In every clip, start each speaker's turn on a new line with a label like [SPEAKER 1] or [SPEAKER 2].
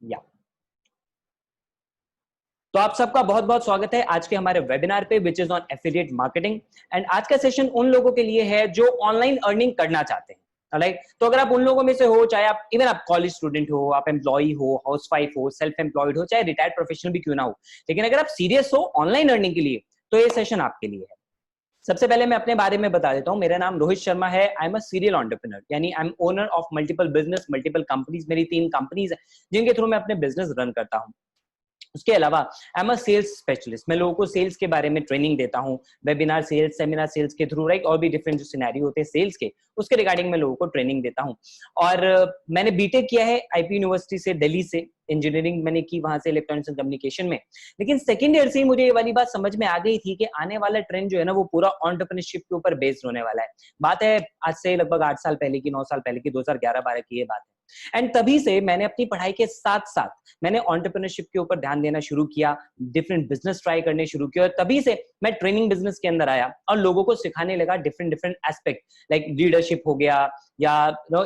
[SPEAKER 1] या तो आप सबका बहुत बहुत स्वागत है आज के हमारे वेबिनार पे which is on affiliate marketing. And आज का सेशन उन लोगों के लिए है जो ऑनलाइन अर्निंग करना चाहते हैं। राइट, तो अगर आप उन लोगों में से हो, चाहे आप इवन आप कॉलेज स्टूडेंट हो, आप एम्प्लॉय हो, हाउसवाइफ हो, सेल्फ एम्प्लॉयड हो, चाहे रिटायर्ड प्रोफेशनल भी क्यों ना हो, लेकिन अगर आप सीरियस हो ऑनलाइन अर्निंग के लिए तो ये सेशन आपके लिए है। सबसे पहले मैं अपने बारे में बता देता हूं। मेरा नाम रोहित शर्मा है। I am a serial entrepreneur, यानी I am owner of multiple business, multiple companies. मेरी 3 कंपनीज है जिनके थ्रू मैं अपने बिजनेस रन करता हूं। उसके अलावा I am a sales specialist. मैं लोगों को सेल्स के बारे में ट्रेनिंग देता हूं, वेबिनार सेल्स, सेमिनार सेल्स के थ्रू, राइट, और भी डिफरेंट जो सिनेरियो होते हैं सेल्स के, उसके रिगार्डिंग मैं लोगों को ट्रेनिंग देता हूं। और मैंने बीटेक किया है आईपी यूनिवर्सिटी से, दिल्ली से। इंजीनियरिंग मैंने की वहां से इलेक्ट्रॉनिक्स एंड कम्युनिकेशन में। लेकिन सेकंड ईयर से ही मुझे ये वाली बात समझ में आ गई थी कि आने वाला ट्रेंड जो है ना वो पूरा एंटरप्रेन्योरशिप के ऊपर बेस्ड होने वाला है। बात है आज से लगभग 8 साल पहले की, 9 साल पहले की, 2011-12 की ये बात है। एंड तभी से मैंने अपनी पढ़ाई के साथ साथ मैंने एंटरप्रेन्योरशिप के ऊपर ध्यान देना शुरू किया, डिफरेंट बिजनेस ट्राई करने शुरू किया, और तभी से मैं ट्रेनिंग बिजनेस के अंदर आया और लोगों को सिखाने लगा different different aspect, like leadership हो गया, या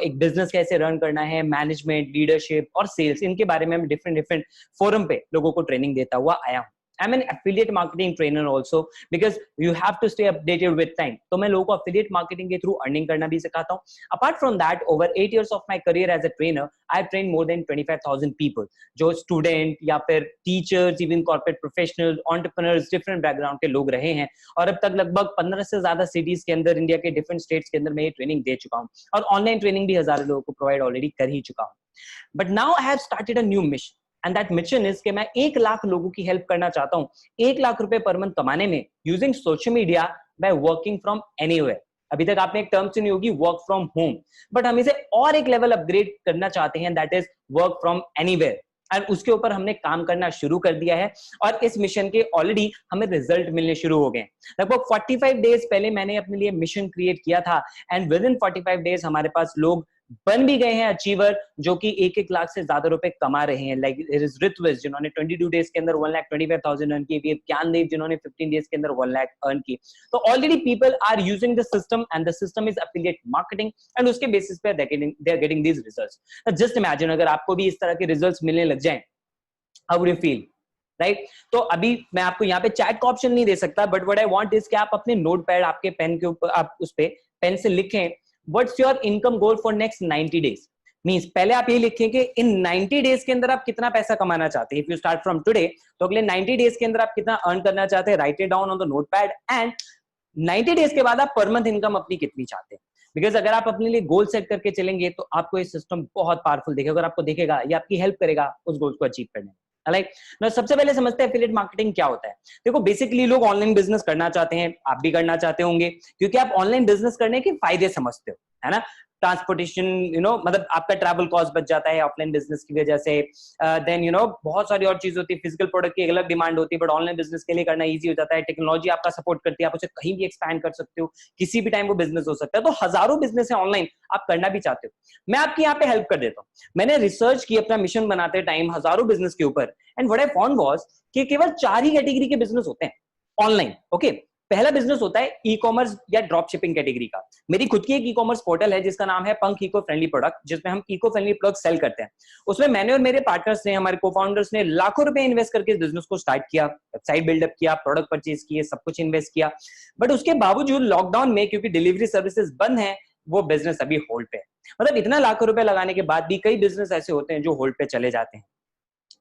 [SPEAKER 1] एक बिजनेस कैसे रन करना है, मैनेजमेंट, लीडरशिप और सेल्स, इनके बारे में मैं डिफरेंट डिफरेंट फोरम पे लोगों को ट्रेनिंग देता हुआ आया हूं। I'm an affiliate marketing trainer also because you have to stay updated with time. तो मैं लोगों को affiliate marketing के through earning करना भी सिखाता हूँ। Apart from that, over 8 years of my career as a trainer, I've trained more than 25,000 people, जो student या फिर teachers, even corporate professionals, entrepreneurs, different background के लोग रहे हैं। और अब तक लगभग 15 से ज्यादा cities के अंदर, इंडिया के different states के अंदर मैं ये ट्रेनिंग दे चुका हूँ, और ऑनलाइन ट्रेनिंग भी हजारों लोगों को प्रोवाइड ऑलरेडी कर ही चुका हूँ। But now I have started a new mission. And that mission is कि मैं 1 लाख लोगों की हेल्प करना चाहता हूं 1 लाख रुपए पर मंथ कमाने में, using social media by working from anywhere. अभी तक आपने एक टर्म सुनी होगी वर्क फ्रॉम होम, बट हम इसे और एक लेवल अपग्रेड करना चाहते हैं, that is work from anywhere. और उसके ऊपर हमने काम करना शुरू कर दिया है, और इस मिशन के ऑलरेडी हमें रिजल्ट मिलने शुरू हो गए। लगभग 45 डेज पहले मैंने अपने लिए मिशन क्रिएट किया था, एंड विद इन 45 डेज हमारे पास लोग बन भी गए हैं अचीवर, जो कि 1-1 लाख से ज्यादा रुपए कमा रहे हैं। लाइक ऋत्विज जिन्होंने 22 डेज के अंदर 1,25,000 अर्न की, ज्ञानदेव जिन्होंने 15 डेज के अंदर 1 लाख अर्न की। तो already people are using the system, and the system is affiliate marketing, and उसके बेसिस पे they are getting these results. Just imagine अगर आपको भी इस तरह के रिजल्ट्स मिलने लग जाएं, how would you feel, right? तो अभी मैं आपको यहाँ पे चैट का ऑप्शन नहीं दे सकता, but what I want is कि आप अपने नोटपैड, आपके पेन के ऊपर, आप उस पे पेन से लिखें what's your income goal for next 90 days. Means पहले आप ये लिखें कि इन 90 डेज के अंदर आप कितना पैसा कमाना चाहते हैं। If you start from today, तो अगले 90 डेज के अंदर आप कितना अर्न करना चाहते हैं, right it down on the notepad. And 90 days के बाद आप पर मंथ इनकम अपनी कितनी चाहते हैं। बिकॉज अगर आप अपने लिए गोल सेट करके चलेंगे तो आपको ये सिस्टम बहुत पावरफुल दिखेगा, अगर आपको दिखेगा, ये आपकी हेल्प करेगा उस गोल को अचीव करने में। लाइक सबसे पहले समझते हैं एफिलिएट मार्केटिंग क्या होता है। देखो, बेसिकली लोग ऑनलाइन बिजनेस करना चाहते हैं, आप भी करना चाहते होंगे, क्योंकि आप ऑनलाइन बिजनेस करने के फायदे समझते हो, है ना। ट्रांसपोर्टेशन, मतलब आपका ट्रैवल कॉस्ट बच जाता है ऑफलाइन बिजनेस की वजह से। देन बहुत सारी और चीज होती है, फिजिकल प्रोडक्ट की अलग डिमांड होती है, बट ऑनलाइन बिजनेस के लिए करना इजी हो जाता है। टेक्नोलॉजी आपका सपोर्ट करती है, आप उसे कहीं भी एक्सपैंड कर सकते हो, किसी भी टाइम वो बिजनेस हो सकता है। तो हजारों बिजनेस है ऑनलाइन, आप करना भी चाहते हो, मैं आपकी यहाँ पे हेल्प कर देता हूँ। मैंने रिसर्च की अपना मिशन बनाते टाइम हजारों बिजनेस के ऊपर, and what I found was कि केवल 4 ही कैटेगरी के बिजनेस होते हैं ऑनलाइन। ओके, पहला बिजनेस होता है ई कॉमर्स या ड्रॉप शिपिंग कैटेगरी का। मेरी खुद की एक ई कॉमर्स पोर्टल है जिसका नाम है पंख इको फ्रेंडली प्रोडक्ट, जिसमें हम इको फ्रेंडली प्रोडक्ट सेल करते हैं। उसमें मैंने और मेरे पार्टनर्स ने, हमारे को फाउंडर्स ने लाखों रुपए इन्वेस्ट करके इस बिजनेस को स्टार्ट किया, वेबसाइट बिल्डअप किया, प्रोडक्ट परचेज किए, सब कुछ इन्वेस्ट किया। बट उसके बावजूद लॉकडाउन में, क्योंकि डिलीवरी सर्विसेज बंद है, वो बिजनेस अभी होल्ड पे है। मतलब इतना लाखों रुपए लगाने के बाद भी कई बिजनेस ऐसे होते हैं जो होल्ड पे चले जाते हैं।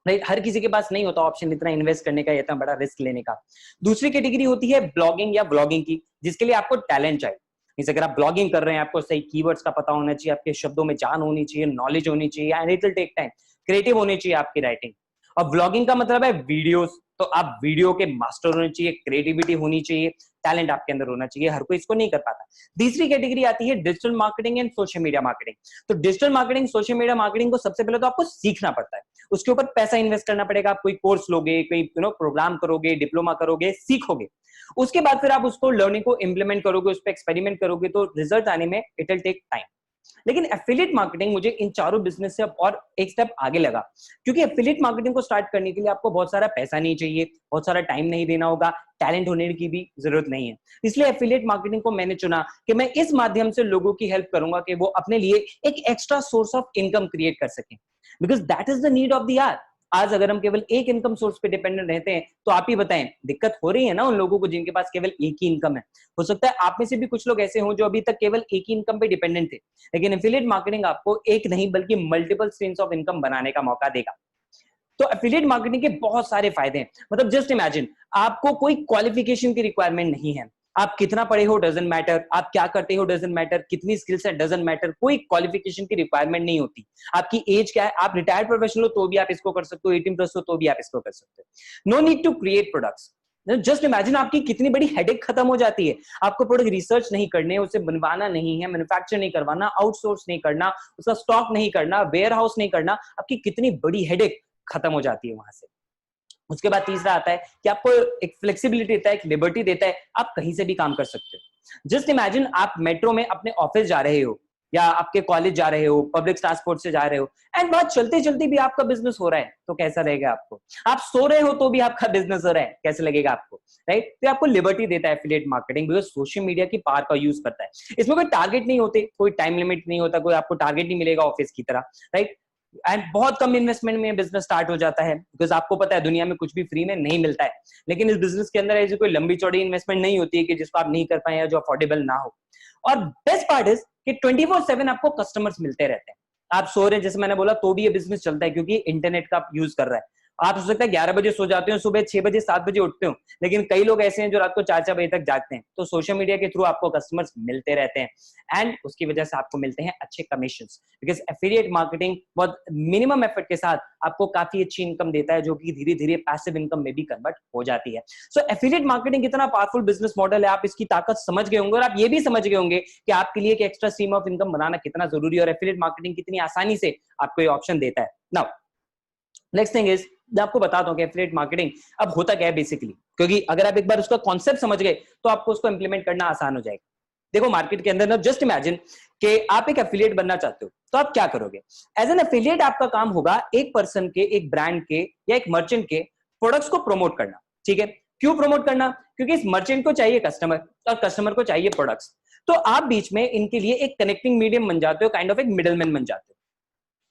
[SPEAKER 1] राइट, हर किसी के पास नहीं होता ऑप्शन इतना इन्वेस्ट करने का, इतना बड़ा रिस्क लेने का। दूसरी कैटेगरी होती है ब्लॉगिंग या व्लॉगिंग की, जिसके लिए आपको टैलेंट चाहिए। जैसे अगर आप ब्लॉगिंग कर रहे हैं, आपको सही कीवर्ड्स का पता होना चाहिए, आपके शब्दों में जान होनी चाहिए, नॉलेज होनी चाहिए, and it will take time. Creative होनी चाहिए आपकी राइटिंग। और व्लॉगिंग का मतलब है वीडियोस, तो आप वीडियो के मास्टर होने चाहिए, क्रिएटिविटी होनी चाहिए, टैलेंट आपके अंदर होना चाहिए, हर कोई इसको नहीं कर पाता। तीसरी कैटेगरी आती है digital marketing and social media marketing. तो digital marketing, social media marketing को सबसे पहले तो आपको सीखना पड़ता है, उसके ऊपर पैसा इन्वेस्ट करना पड़ेगा। आप कोई कोर्स लोगे, कोई प्रोग्राम करोगे, डिप्लोमा करोगे, सीखोगे, उसके बाद फिर आप उसको लर्निंग को इंप्लीमेंट करोगे, उस पर एक्सपेरिमेंट करोगे, तो रिजल्ट आने में इट विल टेक टाइम। लेकिन एफिलिएट मार्केटिंग मुझे इन चारों बिजनेस से अब और एक स्टेप आगे लगा, क्योंकि एफिलिएट मार्केटिंग को स्टार्ट करने के लिए आपको बहुत सारा पैसा नहीं चाहिए, बहुत सारा टाइम नहीं देना होगा, टैलेंट होने की भी जरूरत नहीं है। इसलिए एफिलिएट मार्केटिंग को मैंने चुना कि मैं इस माध्यम से लोगों की हेल्प करूंगा कि वो अपने लिए एक extra source of income create कर सकें, because that is the need of the hour. आज अगर हम केवल एक इनकम सोर्स पे डिपेंडेंट रहते हैं तो आप ही बताएं, दिक्कत हो रही है ना उन लोगों को जिनके पास केवल एक ही इनकम है। हो सकता है आप में से भी कुछ लोग ऐसे हों जो अभी तक केवल एक ही इनकम पे डिपेंडेंट थे, लेकिन एफिलिएट मार्केटिंग आपको एक नहीं बल्कि मल्टीपल स्ट्रीम्स ऑफ इनकम बनाने का मौका देगा। तो एफिलिएट मार्केटिंग के बहुत सारे फायदे हैं। मतलब जस्ट इमेजिन, आपको कोई क्वालिफिकेशन की रिक्वायरमेंट नहीं है, आप कितना पढ़े हो डजंट मैटर, आप क्या करते हो डजंट मैटर, कितनी स्किल्स है डजंट मैटर, कोई क्वालिफिकेशन की रिक्वायरमेंट नहीं होती। आपकी एज क्या है, आप रिटायर्ड प्रोफेशनल हो तो भी आप इसको कर सकते हो, 18+ हो तो भी आप इसको कर सकते हो। No need to create products. Just imagine आपकी कितनी बड़ी हेडेक खत्म हो जाती है। आपको प्रोडक्ट रिसर्च नहीं करने, उसे बनवाना नहीं है, मैन्युफैक्चर नहीं करवाना, आउटसोर्स नहीं करना, उसका स्टॉक नहीं करना, वेयर हाउस नहीं करना, आपकी कितनी बड़ी हेडेक खत्म हो जाती है वहां से। उसके बाद तीसरा आता है कि आपको एक फ्लेक्सिबिलिटी देता है, एक लिबर्टी देता है, आप कहीं से भी काम कर सकते हो। जस्ट इमेजिन आप मेट्रो में अपने ऑफिस जा रहे हो या आपके कॉलेज जा रहे हो, पब्लिक ट्रांसपोर्ट से जा रहे हो, एंड बहुत चलते चलते भी आपका बिजनेस हो रहा है, तो कैसा रहेगा आपको? आप सो रहे हो तो भी आपका बिजनेस हो रहा है, कैसे लगेगा आपको? राइट? तो आपको लिबर्टी देता है affiliate marketing, because social media की पावर का यूज करता है। इसमें कोई टारगेट नहीं होते, कोई टाइम लिमिट नहीं होता, कोई आपको टारगेट नहीं मिलेगा ऑफिस की तरह, राइट? एंड बहुत कम इन्वेस्टमेंट में बिजनेस स्टार्ट हो जाता है, बिकॉज आपको पता है दुनिया में कुछ भी फ्री में नहीं मिलता है। लेकिन इस बिजनेस के अंदर ऐसी कोई लंबी चौड़ी इन्वेस्टमेंट नहीं होती है कि जिसको आप नहीं कर पाए या जो अफोर्डेबल ना हो। और बेस्ट पार्ट इज कि 24/7 आपको कस्टमर्स मिलते रहते हैं। आप सो रहे हैं जैसे मैंने बोला तो भी ये बिजनेस चलता है, क्योंकि इंटरनेट का यूज कर रहा है। आप हो सकता है 11 बजे सो जाते हो, सुबह 6 बजे 7 बजे उठते हो, लेकिन कई लोग ऐसे हैं जो रात को 4-4 बजे तक जागते हैं। तो सोशल मीडिया के थ्रू आपको कस्टमर्स मिलते रहते हैं, एंड उसकी वजह से आपको मिलते हैं अच्छे कमीशंस, बिकॉज एफिलिएट मार्केटिंग बहुत मिनिमम एफर्ट के साथ आपको काफी अच्छी इनकम देता है, जो कि धीरे धीरे पैसिव इनकम में भी कन्वर्ट हो जाती है। सो एफिलिएट मार्केटिंग कितना पावरफुल बिजनेस मॉडल है, आप इसकी ताकत समझ गए होंगे, और आप ये भी समझ गए होंगे कि आपके लिए एक एक्स्ट्रा स्ट्रीम ऑफ इनकम बनाना कितना जरूरी है, और एफिलिएट मार्केटिंग कितनी आसानी से आपको ये ऑप्शन देता है। नाउ नेक्स्ट थिंग इज, मैं आपको बताता हूं कि एफिलिएट मार्केटिंग अब होता क्या है बेसिकली, क्योंकि अगर आप एक बार उसका कॉन्सेप्ट समझ गए तो आपको उसको इंप्लीमेंट करना आसान हो जाएगा। देखो मार्केट के अंदर ना, जस्ट इमेजिन कि आप एक एफिलिएट बनना चाहते हो, तो आप क्या करोगे? एज एन एफिलिएट आपका काम होगा एक पर्सन के, एक ब्रांड के या एक मर्चेंट के प्रोडक्ट्स को प्रमोट करना। ठीक है? क्यों प्रमोट करना? क्योंकि इस मर्चेंट को चाहिए कस्टमर और कस्टमर को चाहिए प्रोडक्ट्स। तो आप बीच में इनके लिए एक कनेक्टिंग मीडियम बन जाते हो, काइंड ऑफ एक मिडलमैन बन जाते हो।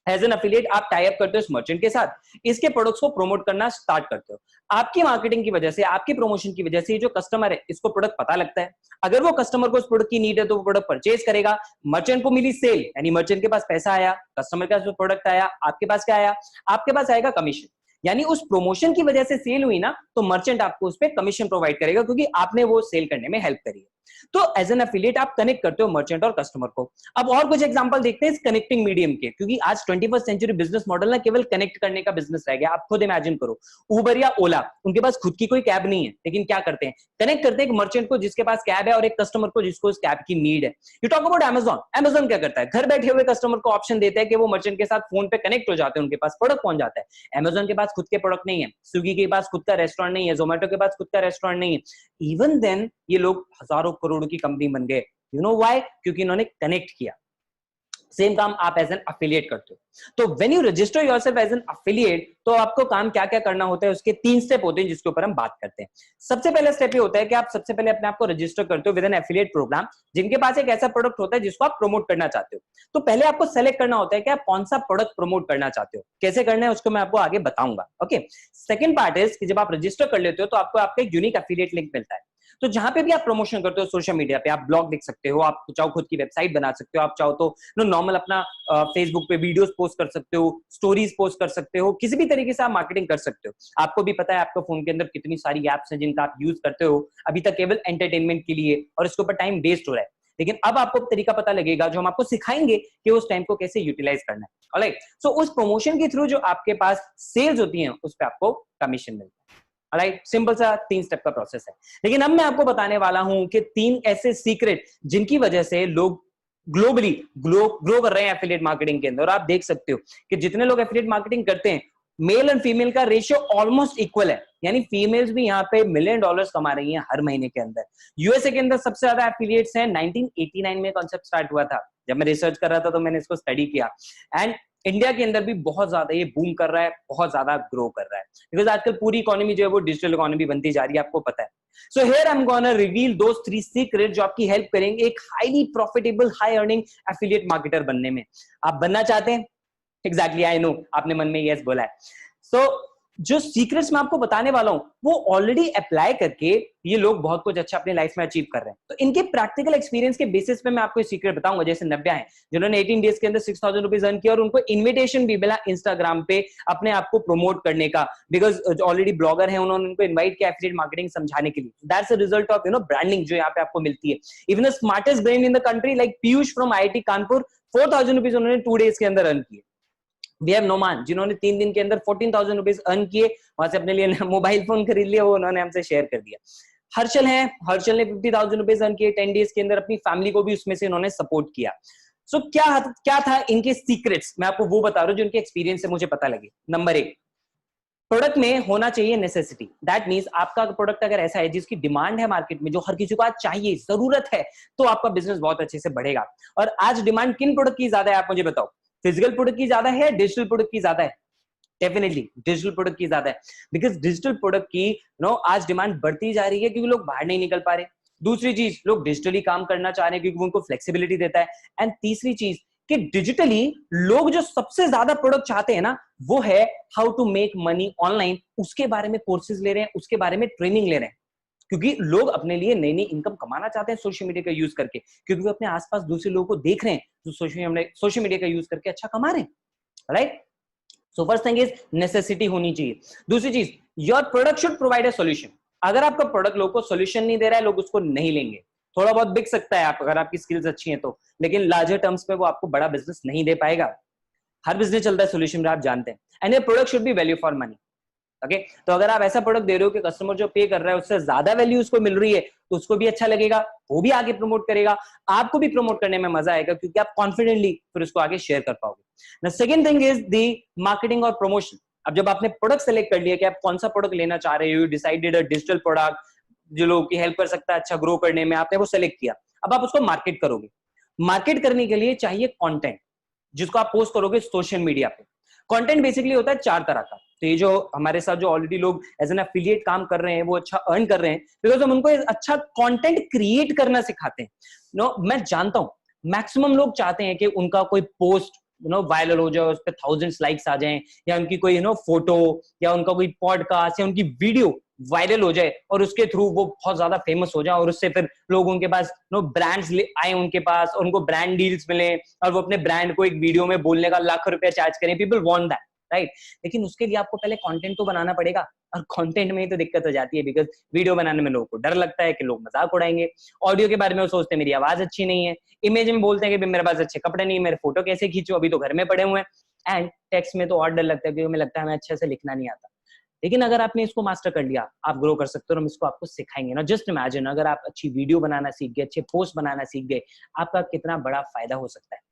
[SPEAKER 1] एज एन एफिलिएट आप टाई अप करते हो इस मर्चेंट के साथ, इसके प्रोडक्ट्स को प्रमोट करना स्टार्ट करते हो। आपकी मार्केटिंग की वजह से, आपकी प्रमोशन की वजह से ये जो कस्टमर है इसको प्रोडक्ट पता लगता है। अगर वो कस्टमर को उस प्रोडक्ट की नीड है तो वो प्रोडक्ट परचेज करेगा। मर्चेंट को मिली सेल, यानी मर्चेंट के पास पैसा आया, कस्टमर के पास प्रोडक्ट आया, आपके पास क्या आया? आपके पास आएगा कमीशन। यानी उस प्रमोशन की वजह से सेल हुई ना, तो मर्चेंट आपको उस पर कमीशन प्रोवाइड करेगा, क्योंकि आपने वो सेल करने में हेल्प करी है। तो एज एन एफिलिएट आप कनेक्ट करते हो मर्चेंट और कस्टमर को। अब और कुछ एग्जांपल देखते हैं इस कनेक्टिंग मीडियम के, क्योंकि आज 21st सेंचुरी बिजनेस मॉडल ना केवल कनेक्ट करने का बिजनेस रह गया। आप खुद इमेजिन करो, उबर या ओला, उनके पास खुद की कोई कैब नहीं है, लेकिन क्या करते हैं? कनेक्ट करते हैं एक मर्चेंट को जिसके पास कैब है और एक कस्टमर को जिसको उस कैब की नीड है। You talk about Amazon. Amazon क्या करता है? घर बैठे हुए कस्टमर को ऑप्शन देता है कि वो मर्चेंट के साथ फोन पे कनेक्ट हो जाते हैं, उनके पास प्रोडक्ट पहुंच जाता है। अमेजॉन के पास खुद के प्रोडक्ट नहीं है, स्विगी के पास खुद का रेस्टोरेंट नहीं है, जोमेटो के पास खुद का रेस्टोरेंट नहीं है। इवन देन ये लोग हजारों करोड़ों की कंपनी बन गए। You know why? क्योंकि इन्होंने कनेक्ट किया। सेम काम आप एज एन एफिलिएट करते हो। तो when you register yourself as an affiliate, तो आपको काम क्या क्या करना होता है, उसके 3 स्टेप होते हैं जिसके ऊपर हम बात करते हैं। सबसे पहला स्टेप ये होता है कि आप सबसे पहले अपने आप को रजिस्टर करते हो विद एन एफिलिएट प्रोग्राम, जिनके पास एक ऐसा प्रोडक्ट होता है जिसको आप प्रमोट करना चाहते हो। तो पहले आपको सेलेक्ट करना होता है कि आप कौन सा प्रोडक्ट प्रमोट करना चाहते हो। कैसे करना है उसको मैं आपको आगे बताऊंगा। ओके, सेकंड पार्ट इज कि जब आप रजिस्टर कर लेते हो तो आपको आपका एक यूनिक एफिलिएट लिंक मिलता है। तो जहां पे भी आप प्रमोशन करते हो सोशल मीडिया पे, आप ब्लॉग लिख सकते हो, आप चाहो खुद की वेबसाइट बना सकते हो, आप चाहो तो नॉर्मल अपना फेसबुक पे वीडियोस पोस्ट कर सकते हो, स्टोरीज पोस्ट कर सकते हो, किसी भी तरीके से आप मार्केटिंग कर सकते हो। आपको भी पता है आपका फोन के अंदर कितनी सारी एप्स हैं जिनका आप यूज करते हो अभी तक केवल एंटरटेनमेंट के लिए, और इसके ऊपर टाइम वेस्ट हो रहा है। लेकिन अब आपको तरीका पता लगेगा जो हम आपको सिखाएंगे कि उस टाइम को कैसे यूटिलाइज करना है। ऑलराइट, सो उस प्रमोशन के थ्रू जो आपके पास सेल्स होती हैं उस पर आपको कमीशन मिलता है। राइट, सिंपल सा 3 स्टेप का प्रोसेस है। लेकिन अब मैं आपको बताने वाला हूं कि 3 ऐसे सीक्रेट जिनकी वजह से लोग ग्लोबली ग्रो कर रहे हैं एफिलिएट मार्केटिंग के अंदर। और आप देख सकते हो कि जितने लोग एफिलिएट मार्केटिंग करते हैं, मेल एंड फीमेल का रेशियो ऑलमोस्ट इक्वल है, यानी फीमेल्स भी यहाँ पे $1 मिलियन कमा रही हैं हर महीने के अंदर। यूएसए के अंदर सबसे ज्यादा एफिलिएट्स हैं। 1989 में कॉन्सेप्ट स्टार्ट हुआ था, जब मैं रिसर्च कर रहा था तो मैंने इसको स्टडी किया, एंड इंडिया के अंदर भी बहुत ज्यादा ये बूम कर रहा है, बहुत ज्यादा ग्रो कर रहा है, बिकॉज आजकल पूरी इकोनॉमी जो है वो डिजिटल इकोनॉमी बनती जा रही है, आपको पता है। So here I am gonna reveal those 3 secret जो आपकी हेल्प करेंगे एक highly profitable, high earning affiliate marketer बनने में। आप बनना चाहते हैं? एग्जैक्टली, आई नो, आपने मन में यस बोला है। सो जो सीक्रेट्स मैं आपको बताने वाला हूं वो ऑलरेडी अप्लाई करके ये लोग बहुत कुछ अच्छा अपनी लाइफ में अचीव कर रहे हैं। तो इनके प्रैक्टिकल एक्सपीरियंस के बेसिस पे मैं आपको सीक्रेट बताऊंगा। जैसे नव्या है, जिन्होंने 18 डेज के अंदर 6000 रुपीज अर्न किया और उनको इन्विटेशन भी मिला इंस्टाग्राम पे अपने आप को प्रमोट करने का, बिकॉज ऑलरेडी ब्लॉगर है, उन्होंने उनको इन्वाइट किया एफिलिएट मार्केटिंग समझाने के लिए। That's a result of branding जो यहाँ पे आपको मिलती है। Even the smartest brain in the country like Piyush from IIT Kanpur 4000 rupees उन्होंने 2 डेज के अंदर अर्न किए। वी हैव नोमान, जिन्होंने 3 दिन के अंदर 14,000 रुपीज अर्न किए, वहां से अपने लिए मोबाइल फोन खरीद लिया, वो उन्होंने हमसे शेयर कर दिया। हर्षल है, हर्षल ने 50,000 रुपीज अर्न किए 10 डेज के अंदर, अपनी फैमिली को भी उसमें से उन्होंने सपोर्ट किया। सो क्या था इनके सीक्रेट्स, मैं आपको वो बता रहा हूं जो इनके एक्सपीरियंस से मुझे पता लगे। नंबर 1, प्रोडक्ट में होना चाहिए नेसेसिटी। दैट मींस आपका प्रोडक्ट अगर ऐसा है जिसकी डिमांड है मार्केट में, जो हर किसी को आज चाहिए, जरूरत है, तो आपका बिजनेस बहुत अच्छे से बढ़ेगा। और आज डिमांड किन प्रोडक्ट की ज्यादा है, आप मुझे बताओ? फिजिकल प्रोडक्ट की ज्यादा है, डिजिटल प्रोडक्ट की ज्यादा है? डेफिनेटली डिजिटल प्रोडक्ट की ज्यादा है, बिकॉज डिजिटल प्रोडक्ट की आज डिमांड बढ़ती जा रही है क्योंकि लोग बाहर नहीं निकल पा रहे। दूसरी चीज, लोग डिजिटली काम करना चाह रहे हैं क्योंकि उनको फ्लेक्सिबिलिटी देता है। एंड तीसरी चीज कि डिजिटली लोग जो सबसे ज्यादा प्रोडक्ट चाहते हैं ना, वो है how to make money online. उसके बारे में कोर्सेज ले रहे हैं, उसके बारे में ट्रेनिंग ले रहे हैं, क्योंकि लोग अपने लिए नई नई इनकम कमाना चाहते हैं सोशल मीडिया का यूज करके, क्योंकि वो अपने आसपास दूसरे लोगों को देख रहे हैं जो सोशल मीडिया का यूज करके अच्छा कमा रहे हैं, right? So first thing is necessity होनी चाहिए। दूसरी चीज, your product should provide a solution. अगर आपका प्रोडक्ट लोगों को सॉल्यूशन नहीं दे रहा है, लोग उसको नहीं लेंगे। थोड़ा बहुत बिक सकता है आप अगर आपकी स्किल्स अच्छी हैं तो, लेकिन लार्जर टर्म्स पे वो आपको बड़ा बिजनेस नहीं दे पाएगा। हर बिजनेस चलता है सॉल्यूशन पे, आप जानते हैं। And your product should be value for money. Okay, तो अगर आप ऐसा प्रोडक्ट दे रहे हो कि कस्टमर जो पे कर रहा है उससे ज्यादा वैल्यू उसको मिल रही है, तो उसको भी अच्छा लगेगा, वो भी आगे प्रमोट करेगा, आपको भी प्रमोट करने में मजा आएगा, क्योंकि आप कॉन्फिडेंटली फिर उसको आगे शेयर कर पाओगे। Second thing is the marketing और प्रमोशन। अब जब आपने प्रोडक्ट सेलेक्ट कर लिया कि आप कौन सा प्रोडक्ट लेना चाह रहे हो, you decided a digital product जो लोगों की हेल्प कर सकता है अच्छा ग्रो करने में, आपने वो सेलेक्ट किया। अब आप उसको मार्केट करोगे। मार्केट करने के लिए चाहिए कंटेंट, जिसको आप पोस्ट करोगे सोशल मीडिया पे। कंटेंट बेसिकली होता है 4 तरह का। तो ये जो हमारे साथ जो ऑलरेडी लोग एज एन एफिलिएट काम कर रहे हैं, वो अच्छा अर्न कर रहे हैं बिकॉज हम उनको अच्छा कंटेंट क्रिएट करना सिखाते हैं। मैं जानता हूं मैक्सिमम लोग चाहते हैं कि उनका कोई पोस्ट वायरल हो जाए, उस पर 1000 लाइक्स आ जाएं, या उनकी कोई फोटो या उनका कोई पॉडकास्ट या उनकी वीडियो वायरल हो जाए और उसके थ्रू वो बहुत ज्यादा फेमस हो जाए, और उससे फिर लोग उनके पास ब्रांड्स आए उनके पास, और उनको ब्रांड डील्स मिले, और वो अपने ब्रांड को एक वीडियो में बोलने का लाख रुपया चार्ज करें। People want that, right? लेकिन उसके लिए आपको पहले कंटेंट तो बनाना पड़ेगा, और कंटेंट में ही तो दिक्कत हो जाती है, बिकॉज वीडियो बनाने में लोगों को डर लगता है कि लोग मजाक उड़ाएंगे। ऑडियो के बारे में वो सोचते हैं मेरी आवाज अच्छी नहीं है। इमेज में बोलते हैं कि मेरे पास अच्छे कपड़े नहीं है, मेरे फोटो कैसे खींचो, अभी तो घर में पड़े हुए हैं। एंड टेक्स्ट में तो और डर लगता है क्योंकि हमें लगता है हमें अच्छे से लिखना नहीं आता। लेकिन अगर आपने इसको मास्टर कर लिया, आप ग्रो कर सकते हो, हम इसको आपको सिखाएंगे ना। जस्ट इमेजिन अगर आप अच्छी वीडियो बनाना सीख गए, अच्छे पोस्ट बनाना सीख गए, आपका कितना बड़ा फायदा हो सकता है।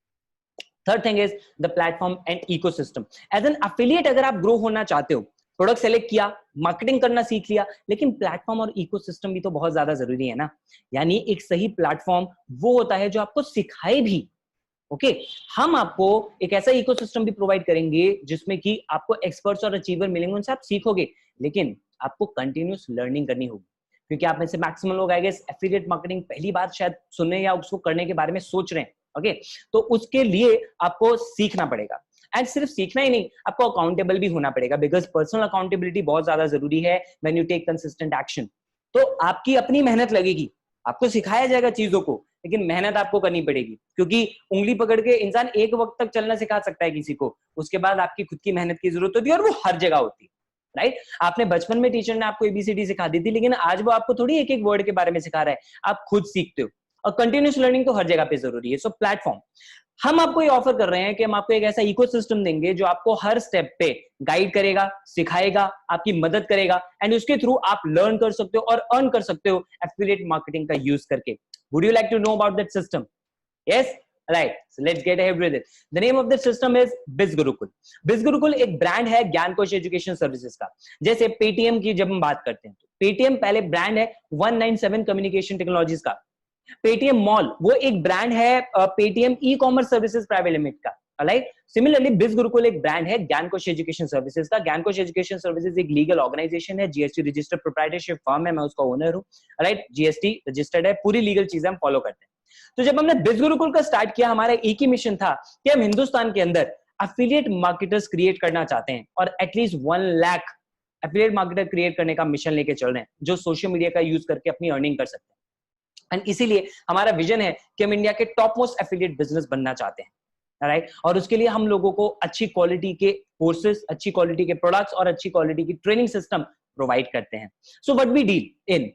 [SPEAKER 1] Third thing is the platform and ecosystem. As an affiliate अगर आप ग्रो होना चाहते हो, प्रोडक्ट सेलेक्ट किया, मार्केटिंग करना सीख लिया, लेकिन प्लेटफॉर्म और इकोसिस्टम भी तो बहुत ज्यादा जरूरी है ना। यानी एक सही प्लेटफॉर्म वो होता है जो आपको सिखाए भी। ओके, हम आपको एक ऐसा इकोसिस्टम भी प्रोवाइड करेंगे जिसमें कि आपको एक्सपर्ट्स और अचीवर मिलेंगे, उनसे आप सीखोगे, लेकिन आपको कंटिन्यूस लर्निंग करनी होगी। क्योंकि आप में से मैक्सिमम लोग आएंगे एफिलिएट मार्केटिंग पहली बार शायद सुनने या उसको करने के बारे में सोच रहे हैं। ओके, तो उसके लिए आपको सीखना पड़ेगा। एंड सिर्फ सीखना ही नहीं, आपको अकाउंटेबल भी होना पड़ेगा, बिकॉज पर्सनल अकाउंटेबिलिटी बहुत ज्यादा जरूरी है when you take consistent action. तो आपकी अपनी मेहनत लगेगी, आपको सिखाया जाएगा चीजों को, लेकिन मेहनत आपको करनी पड़ेगी। क्योंकि उंगली पकड़ के इंसान एक वक्त तक चलना सिखा सकता है किसी को, उसके बाद आपकी खुद की मेहनत की जरूरत होती है, और वो हर जगह होती है, राइट? आपने बचपन में टीचर ने आपको ABCD सिखा दी थी, लेकिन आज वो आपको थोड़ी एक एक वर्ड के बारे में सिखा रहा है, आप खुद सीखते हो। और कंटिन्यूस लर्निंग तो हर जगह पे जरूरी है। सो प्लेटफॉर्म, हम आपको ये ऑफर कर रहे हैं कि हम आपको एक ऐसा इकोसिस्टम देंगे जो आपको हर स्टेप पे गाइड करेगा, सिखाएगा, आपकी मदद करेगा, एंड उसके थ्रू आप लर्न कर सकते हो और अर्न कर सकते हो एफिलिएट मार्केटिंग का यूज करके। Would you like to know about that system? Yes, right, so let's get ahead with it. The name of the system is BizGurukul. BizGurukul एक ब्रांड है ज्ञानकोश एजुकेशन सर्विसेज का। जैसे Paytm की जब हम बात करते हैं, तो पेटीएम पहले ब्रांड है 197 कम्युनिकेशन टेक्नोलॉजीज का। पेटीएम मॉल वो एक ब्रांड है Paytm e commerce services private limited का, राइट। सिमिलरली बिज गुरुकुल एक ब्रांड है ज्ञानकोश एजुकेशन सर्विसेज का। ज्ञानकोश एजुकेशन सर्विसेज एक लीगल ऑर्गेनाइजेशन है, जीएसटी रजिस्टर्ड प्रोप्राइटरशिप फर्म है, मैं उसका ओनर हूं, राइट। जीएसटी रजिस्टर्ड है, पूरी लीगल चीजें हम फॉलो करते हैं। तो जब हमने बिज गुरुकुल का स्टार्ट किया, हमारा एक ही मिशन था कि हम हिंदुस्तान के अंदर एफिलिएट मार्केटर्स क्रिएट करना चाहते हैं और at least 1 lakh affiliate marketer create करने का मिशन लेके चल रहे हैं, जो सोशल मीडिया का यूज करके अपनी अर्निंग कर सकते हैं। एंड इसीलिए हमारा विजन है कि हम इंडिया के टॉप मोस्ट एफिलिएट बिजनेस बनना चाहते हैं, राइट। और उसके लिए हम लोगों को अच्छी क्वालिटी के कोर्सेज, अच्छी क्वालिटी के प्रोडक्ट्स और अच्छी क्वालिटी की ट्रेनिंग सिस्टम प्रोवाइड करते हैं। So what we deal in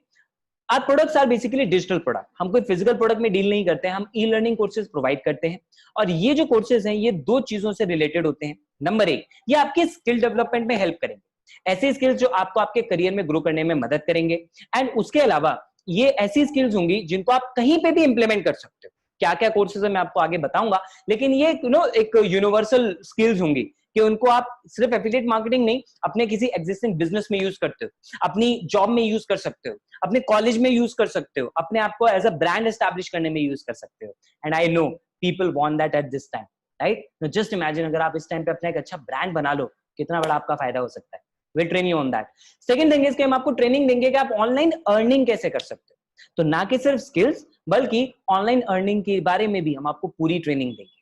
[SPEAKER 1] our products are basically digital product. हम कोई फिजिकल प्रोडक्ट में डील नहीं करते हैं, हम ई लर्निंग कोर्सेज प्रोवाइड करते हैं। और ये जो कोर्सेज हैं ये 2 चीजों से रिलेटेड होते हैं। नंबर 1, ये आपके स्किल डेवलपमेंट में हेल्प करेंगे, ऐसे स्किल्स जो आपको आपके करियर में ग्रो करने में मदद करेंगे। एंड उसके अलावा ये ऐसी स्किल्स होंगी जिनको आप कहीं पे भी इंप्लीमेंट कर सकते हो। क्या क्या कोर्सेज है मैं आपको आगे बताऊंगा, लेकिन ये एक यूनिवर्सल स्किल्स होंगी कि उनको आप सिर्फ एफिलिएट मार्केटिंग नहीं, अपने किसी एग्जिस्टिंग बिजनेस में यूज करते हो, अपनी जॉब में यूज कर सकते हो, अपने कॉलेज में यूज कर सकते हो, अपने आप को एज अ ब्रांड एस्टैब्लिश करने में यूज कर सकते हो। And I know people want that at this time, right. Just imagine अगर आप इस टाइम पे अपना एक अच्छा ब्रांड बना लो, कितना बड़ा आपका फायदा हो सकता है। Will train you on that. Second thing is कि हम आपको ट्रेनिंग देंगे कि आप ऑनलाइन अर्निंग कैसे कर सकते हो। तो ना कि सिर्फ स्किल्स, बल्कि ऑनलाइन अर्निंग के बारे में भी हम आपको पूरी ट्रेनिंग देंगे।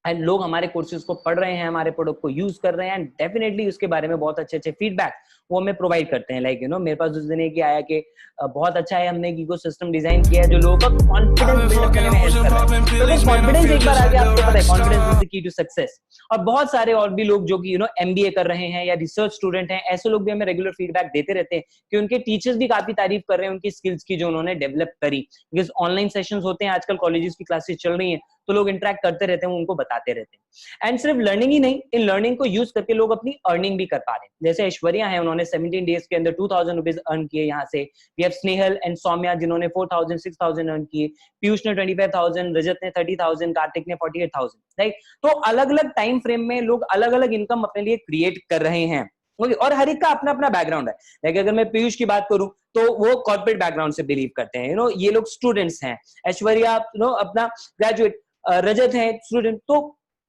[SPEAKER 1] एंड लोग हमारे कोर्सेज को पढ़ रहे हैं, हमारे प्रोडक्ट को यूज कर रहे हैं, एंड डेफिनेटली उसके बारे में बहुत अच्छे फीडबैक वो हमें प्रोवाइड करते हैं। लाइक मेरे पास उस दिन एक आया कि बहुत अच्छा है, हमने इकोसिस्टम डिजाइन किया है जो लोगों का कॉन्फिडेंस बिल्ड करने में हेल्प कर रहा है। तो कॉन्फिडेंस एक बार आ गया, आपको पता है confidence is the key to success. और बहुत सारे और भी लोग जो कि एमबीए कर रहे हैं या रिसर्च स्टूडेंट हैं, ऐसे लोग भी हमें रेगुलर फीडबैक देते रहते हैं कि उनके टीचर्स भी काफी तारीफ कर रहे हैं उनकी स्किल्स की जो उन्होंने डेवलप करी। बिकॉज ऑनलाइन सेशंस होते हैं आजकल, कॉलेजेस की क्लासेस चल रही हैं, तो लोग इंटरेक्ट करते रहते हैं, उनको बताते रहते हैं। एंड सिर्फ लर्निंग ही नहीं, इन लर्निंग को यूज करके लोग अपनी अर्निंग भी कर पा रहे हैं। जैसे ऐश्वर्या है, उन्होंने 17 डेज के अंदर 2000 रुपीज अर्न किए यहाँ से। We have Snehal and Saumya जिन्होंने 4000 6000 अर्न किए, पीयूष ने 25000, रजत ने 30000, कार्तिक ने 48000, राइट। तो अलग अलग टाइम फ्रेम में लोग अलग अलग इनकम अपने लिए क्रिएट कर रहे हैं। और हर एक का अपना अपना बैकग्राउंड है। लाइक अगर मैं पीयूष की बात करूं तो वो कॉर्पोरेट बैकग्राउंड से बिलीव करते हैं, ये लोग स्टूडेंट्स हैं। ऐश्वर्या अपना ग्रेजुएट, रजत है स्टूडेंट, तो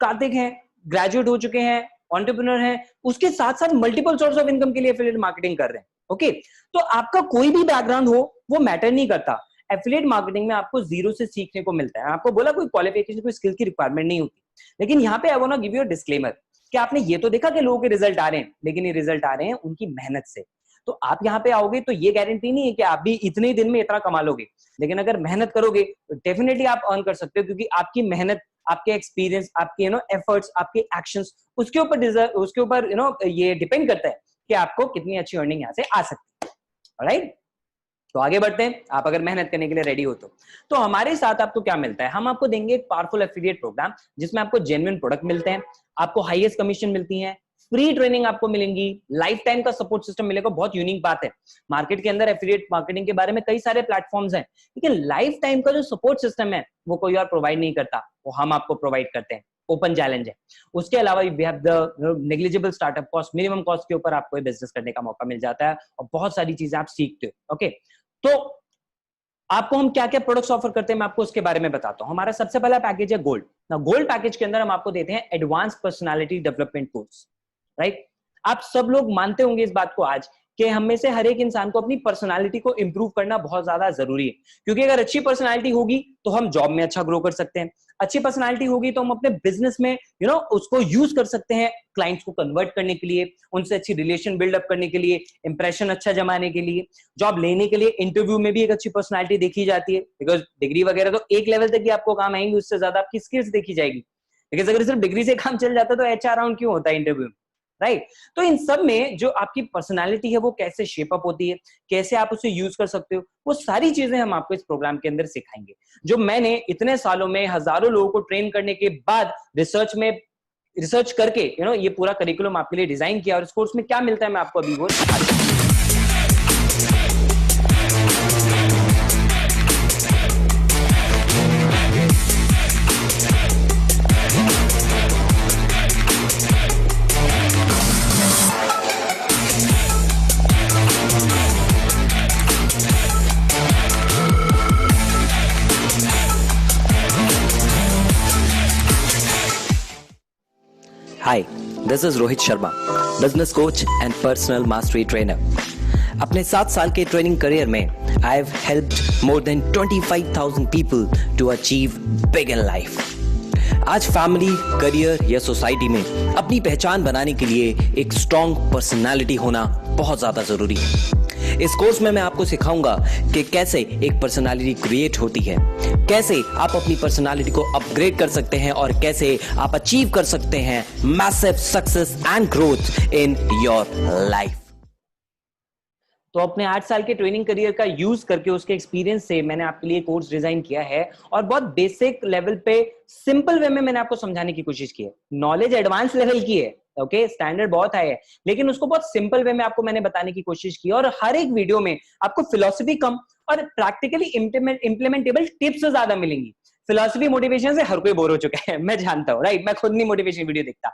[SPEAKER 1] कार्तिक है ग्रेजुएट हो चुके हैं, एंटरप्रेन्योर हैं, उसके साथ साथ मल्टीपल सोर्स ऑफ इनकम के लिए एफिलिएट मार्केटिंग कर रहे हैं। ओके, तो आपका कोई भी बैकग्राउंड हो वो मैटर नहीं करता। एफिलिएट मार्केटिंग में आपको जीरो से सीखने को मिलता है। आपको बोला कोई क्वालिफिकेशन, कोई स्किल की रिक्वायरमेंट नहीं होती। लेकिन यहाँ पे I want to give you a disclaimer कि आपने ये तो देखा कि लोगों के रिजल्ट आ रहे हैं, लेकिन ये रिजल्ट आ रहे हैं उनकी मेहनत से। तो आप यहाँ पे आओगे तो ये गारंटी नहीं है कि आप भी इतने दिन में इतना कमा लोगे, लेकिन अगर मेहनत करोगे तो डेफिनेटली आप अर्न कर सकते हो, क्योंकि आपकी मेहनत, आपके एक्सपीरियंस, आपके एफर्ट्स, आपके एक्शंस, उसके ऊपर ये डिपेंड करता है कि आपको कितनी अच्छी अर्निंग यहाँ से आ सकती है। ऑलराइट, तो आगे बढ़ते हैं। आप अगर मेहनत करने के लिए रेडी हो तो हमारे साथ आपको क्या मिलता है, हम आपको देंगे एक पावरफुल एफिलिएट प्रोग्राम जिसमें आपको जेन्युइन प्रोडक्ट मिलते हैं, आपको हाईएस्ट कमीशन मिलती है, फ्री ट्रेनिंग आपको मिलेंगी, लाइफ टाइम का सपोर्ट सिस्टम मिलेगा। बहुत यूनिक बात है, मार्केट के अंदर एफिलिएट मार्केटिंग के बारे में कई सारे प्लेटफॉर्म्स हैं, लेकिन लाइफ टाइम का जो सपोर्ट सिस्टम है वो कोई और प्रोवाइड नहीं करता, वो हम आपको प्रोवाइड करते हैं। ओपन चैलेंज है। उसके अलावा we have the negligible startup cost, minimum cost के ऊपर आपको बिजनेस करने का मौका मिल जाता है और बहुत सारी चीजें आप सीखते हो। ओके, तो आपको हम क्या क्या प्रोडक्ट्स ऑफर करते हैं मैं आपको उसके बारे में बताता हूं। हमारा सबसे पहला पैकेज है गोल्ड। ना गोल्ड पैकेज के अंदर हम आपको देते हैं advance personality development course, right. आप सब लोग मानते होंगे इस बात को आज कि हम में से हर एक इंसान को अपनी पर्सनालिटी को इंप्रूव करना बहुत ज्यादा जरूरी है, क्योंकि अगर अच्छी पर्सनालिटी होगी तो हम जॉब में अच्छा ग्रो कर सकते हैं, अच्छी पर्सनालिटी होगी तो हम अपने बिजनेस में उसको यूज कर सकते हैं क्लाइंट्स को कन्वर्ट करने के लिए, उनसे अच्छी रिलेशन बिल्डअप करने के लिए, इंप्रेशन अच्छा जमाने के लिए, जॉब लेने के लिए। इंटरव्यू में भी एक अच्छी पर्सनालिटी देखी जाती है, बिकॉज डिग्री वगैरह तो एक लेवल तक ही आपको काम आएंगे, उससे ज्यादा आपकी स्किल्स देखी जाएगी। बिकॉज अगर सिर्फ डिग्री से काम चल जाता तो एचआर राउंड क्यों होता है इंटरव्यू में, राइट। तो इन सब में जो आपकी पर्सनालिटी है वो कैसे शेप अप होती है, कैसे आप उसे यूज कर सकते हो, वो सारी चीजें हम आपको इस प्रोग्राम के अंदर सिखाएंगे, जो मैंने इतने सालों में हजारों लोगों को ट्रेन करने के बाद रिसर्च करके ये पूरा करिकुलम आपके लिए डिजाइन किया। और इस कोर्स में क्या मिलता है मैं आपको अभी वो सिखा दूं।
[SPEAKER 2] Hi, this is Rohit Sharma, business coach and personal mastery trainer. अपने 7 साल के ट्रेनिंग करियर में I have helped more than 25,000 people to achieve big in life. आज फैमिली, करियर या सोसाइटी में अपनी पहचान बनाने के लिए एक स्ट्रॉन्ग पर्सनालिटी होना बहुत ज़्यादा ज़रूरी है। इस कोर्स में मैं आपको सिखाऊंगा कि कैसे एक पर्सनालिटी क्रिएट होती है, कैसे आप अपनी पर्सनालिटी को अपग्रेड कर सकते हैं और कैसे आप अचीव कर सकते हैं massive success and growth in your life.
[SPEAKER 1] तो अपने 8 साल के ट्रेनिंग करियर का यूज करके उसके एक्सपीरियंस से मैंने आपके लिए कोर्स डिजाइन किया है और बहुत बेसिक लेवल पे सिंपल वे में मैंने आपको समझाने की कोशिश की है। नॉलेज एडवांस लेवल की है, ओके, स्टैंडर्ड बहुत हाई है, लेकिन उसको बहुत सिंपल वे में आपको मैंने बताने की कोशिश की और हर एक वीडियो में आपको फिलॉसफी कम और प्रैक्टिकली इम्प्लीमेंटेबल टिप्स ज्यादा मिलेंगी। फिलॉसफी मोटिवेशन से हर कोई बोर हो चुका है, मैं जानता हूँ, राइट? मैं खुद नहीं मोटिवेशन वीडियो देखता।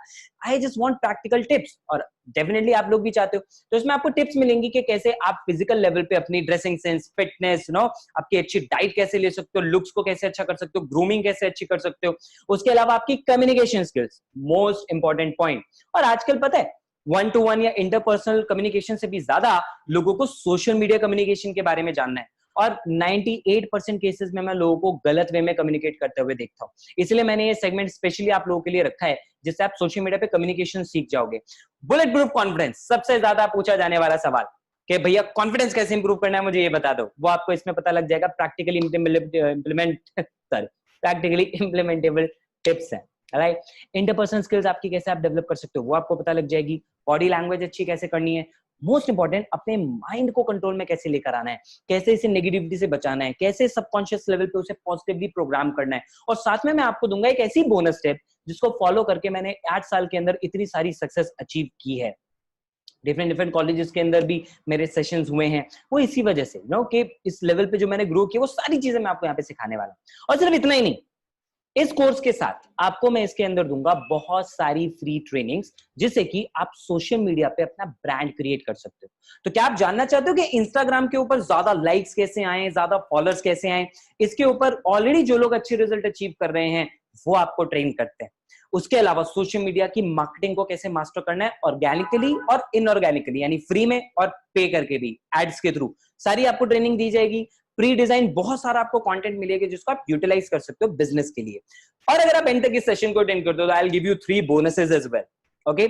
[SPEAKER 1] I just want practical tips और डेफिनेटली आप लोग भी चाहते हो, तो इसमें आपको टिप्स मिलेंगी कि कैसे आप फिजिकल लेवल पे अपनी ड्रेसिंग सेंस, फिटनेस, आपकी अच्छी डाइट कैसे ले सकते हो, लुक्स को कैसे अच्छा कर सकते हो, ग्रूमिंग कैसे अच्छी कर सकते हो, उसके अलावा आपकी communication skills, most important point. और आजकल पता है 1-to-1 या इंटरपर्सनल कम्युनिकेशन से भी ज्यादा लोगों को सोशल मीडिया कम्युनिकेशन के बारे में जानना है और 98% केसेस में मैं लोगों को गलत वे में कम्युनिकेट करते हुए देखता हूं। इसलिए मैंने ये सेगमेंट स्पेशली आप लोगों के लिए रखा है जिससे आप सोशल मीडिया पे कम्युनिकेशन सीख जाओगे। बुलेट प्रूफ कॉन्फिडेंस, सबसे ज्यादा पूछा जाने वाला सवाल कि भैया कॉन्फिडेंस कैसे इंप्रूव करना है, मुझे ये बता दो। वो आपको इसमें पता लग जाएगा। प्रैक्टिकली इंप्लीमेंटेबल टिप्स है, राइट? इंटरपर्सनल स्किल्स आपकी कैसे आप डेवलप कर सकते हो वो आपको पता लग जाएगी। बॉडी लैंग्वेज अच्छी कैसे करनी है, मोस्ट इंपॉर्टेंट अपने माइंड को कंट्रोल में कैसे लेकर आना है, कैसे इसे नेगेटिविटी से बचाना है, कैसे सबकॉन्शियस लेवल पे उसे पॉजिटिवली प्रोग्राम करना है। और साथ में मैं आपको दूंगा एक ऐसी बोनस स्टेप जिसको फॉलो करके मैंने 8 साल के अंदर इतनी सारी सक्सेस अचीव की है। डिफरेंट कॉलेजेस के अंदर भी मेरे सेशंस हुए हैं, वो इसी वजह से कि इस लेवल पे जो मैंने ग्रो किया वो सारी चीजें मैं आपको यहाँ पे सिखाने वाला हूँ। और सिर्फ इतना ही नहीं, इस कोर्स के साथ आपको मैं इसके अंदर दूंगा बहुत सारी फ्री ट्रेनिंग्स जिससे कि आप सोशल मीडिया पे अपना ब्रांड क्रिएट कर सकते हो। तो क्या आप जानना चाहते हो कि इंस्टाग्राम के ऊपर ज्यादा लाइक्स कैसे आए, ज्यादा फॉलोअर्स कैसे आए? इसके ऊपर ऑलरेडी जो लोग अच्छे रिजल्ट अचीव कर रहे हैं वो आपको ट्रेन करते हैं। उसके अलावा सोशल मीडिया की मार्केटिंग को कैसे मास्टर करना है, ऑर्गेनिकली और इनऑर्गेनिकली, यानी फ्री में और पे करके भी, एड्स के थ्रू, सारी आपको ट्रेनिंग दी जाएगी। प्री डिजाइन बहुत सारा आपको कंटेंट मिलेगा जिसको आप यूटिलाइज कर सकते हो बिजनेस के लिए। और अगर आप एंड तक इस सेशन को अटेंड करते हो तो I will give you 3 bonuses as well, okay?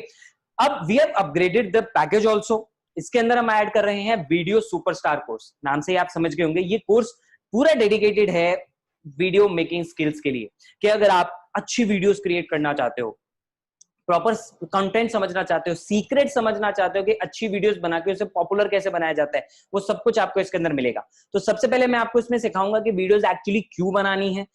[SPEAKER 1] अब we have upgraded the package also. इसके अंदर हम ऐड कर रहे हैं वीडियो सुपरस्टार कोर्स। नाम से ही आप समझ गए होंगे ये कोर्स पूरा डेडिकेटेड है वीडियो मेकिंग स्किल्स के लिए, कि अगर आप अच्छी वीडियोस क्रिएट करना चाहते हो, प्रॉपर कंटेंट समझना चाहते हो, सीक्रेट समझना चाहते हो कि अच्छी वीडियोस बना के उसे पॉपुलर कैसे बनाया जाता है, वो सब कुछ आपको इसके अंदर मिलेगा। तो सबसे पहले मैं आपको इसमें सिखाऊंगा कि वीडियोस एक्चुअली क्यों बनानी है,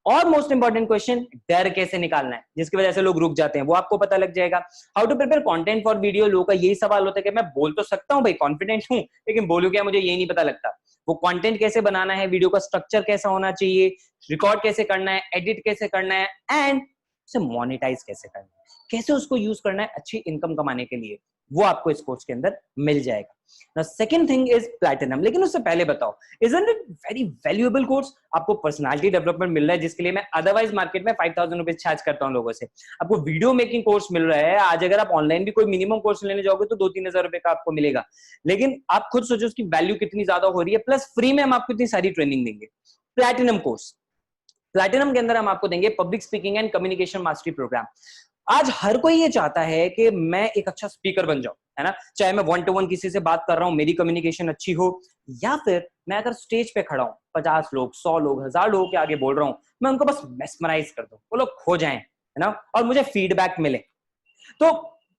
[SPEAKER 1] और मोस्ट इंपॉर्टेंट क्वेश्चन, डर कैसे निकालना है जिसकी वजह से लोग रुक जाते हैं, वो आपको पता लग जाएगा। How to prepare content for video. लोगों का यही सवाल होता है कि मैं बोल तो सकता हूं भाई, कॉन्फिडेंट हूं, लेकिन बोलूं क्या, मुझे यही नहीं पता लगता। वो कंटेंट कैसे बनाना है, वीडियो का स्ट्रक्चर कैसा होना चाहिए, रिकॉर्ड कैसे करना है, एडिट कैसे करना है, एंड उसे मोनेटाइज कैसे करना है, कैसे उसको यूज करना है अच्छी इनकम कमाने के लिए, वो आपको इस कोर्स के अंदर मिल जाएगा। Now, second thing is platinum। लेकिन उससे पहले बताओ, isn't it very valuable course? आपको पर्सनालिटी डेवलपमेंट मिल रहा है जिसके लिए मैं अदरवाइज मार्केट में 5,000 रुपीज चार्ज करता हूं लोगों से। आपको वीडियो मेकिंग कोर्स मिल रहा है। आज अगर आप ऑनलाइन भी कोई मिनिमम कोर्स लेने जाओगे तो 2-3 हजार रुपए का आपको मिलेगा, लेकिन आप खुद सोचो उसकी वैल्यू कितनी ज्यादा हो रही है। प्लस फ्री में हम आपको इतनी सारी ट्रेनिंग देंगे। प्लैटिनम कोर्स, प्लैटिनम के अंदर हम आपको देंगे public speaking and communication mastery program. आज हर कोई ये चाहता है कि मैं एक अच्छा स्पीकर बन जाऊं, है ना? चाहे मैं 1-to-1 किसी से बात कर रहा हूं, मेरी कम्युनिकेशन अच्छी हो, या फिर मैं अगर स्टेज पे खड़ा हूं, 50 लोग, 100 लोग, 1000 लोगों के आगे बोल रहा हूं, मैं उनको बस मेस्मराइज कर दूं, वो लोग खो जाएं, है ना? और मुझे फीडबैक मिले। तो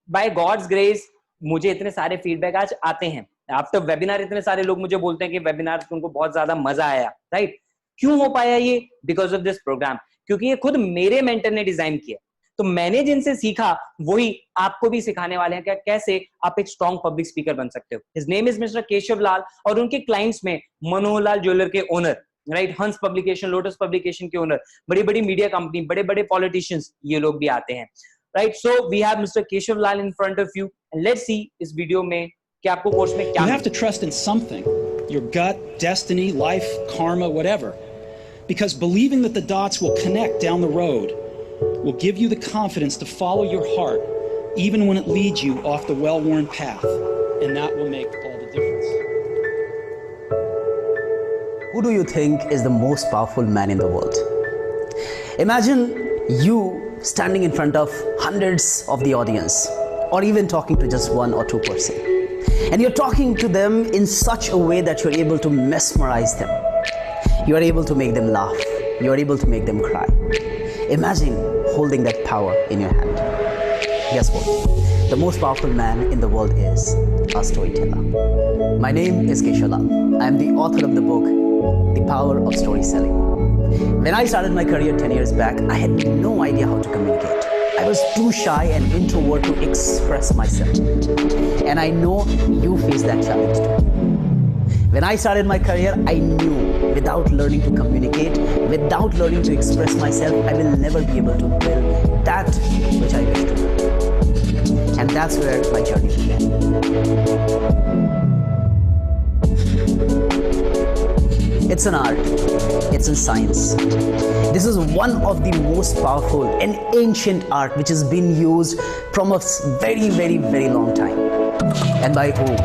[SPEAKER 1] बाय गॉड्स ग्रेस मुझे इतने सारे फीडबैक आज आते हैं। आफ्टर वेबिनार इतने सारे लोग मुझे बोलते हैं कि वेबिनार उनको बहुत ज्यादा मजा आया, राइट? क्यों हो पाया ये? बिकॉज ऑफ दिस प्रोग्राम, क्योंकि ये खुद मेरे मेंटर ने डिजाइन किया। तो मैंने जिनसे सीखा वही आपको भी सिखाने वाले हैं कि कैसे आप एक स्ट्रॉन्ग पब्लिक स्पीकर बन सकते हो। His name is mister Keshav Lal, और उनके क्लाइंट्स में मनोहर लाल ज्वेलर के owner, right, Hans publication, lotus publication के ओनर, बड़ी बड़ी मीडिया कंपनी, बड़े बड़े पॉलिटिशियंस, ये लोग भी आते हैं, right? So we have mister Keshav Lal in front of you, and let's see इस वीडियो में कि आपको कोर्स में क्या।
[SPEAKER 3] You have to trust in something, your gut, destiny, life, karma, whatever, because believing that the dots will connect down the road will give you the confidence to follow your heart even when it leads you off the well-worn path, and that will make all the difference.
[SPEAKER 4] Who do you think is the most powerful man in the world? Imagine you standing in front of hundreds of the audience, or even talking to just one or two person. And you're talking to them in such a way that you're able to mesmerize them. You are able to make them laugh. You are able to make them cry. Imagine holding that power in your hand. Guess what? The most powerful man in the world is a storyteller. My name is Keshav Lal. I am the author of the book, The Power of Story Selling. When I started my career 10 years back, I had no idea how to communicate. I was too shy and introvert to express myself. And I know you face that challenge too. When I started my career, I knew without learning to communicate, without learning to express myself, I will never be able to build that which I wish to build. And that's where my journey began. It's an art, it's a science. This is one of the most powerful and ancient art which has been used from a very, very, very long time. And by whom?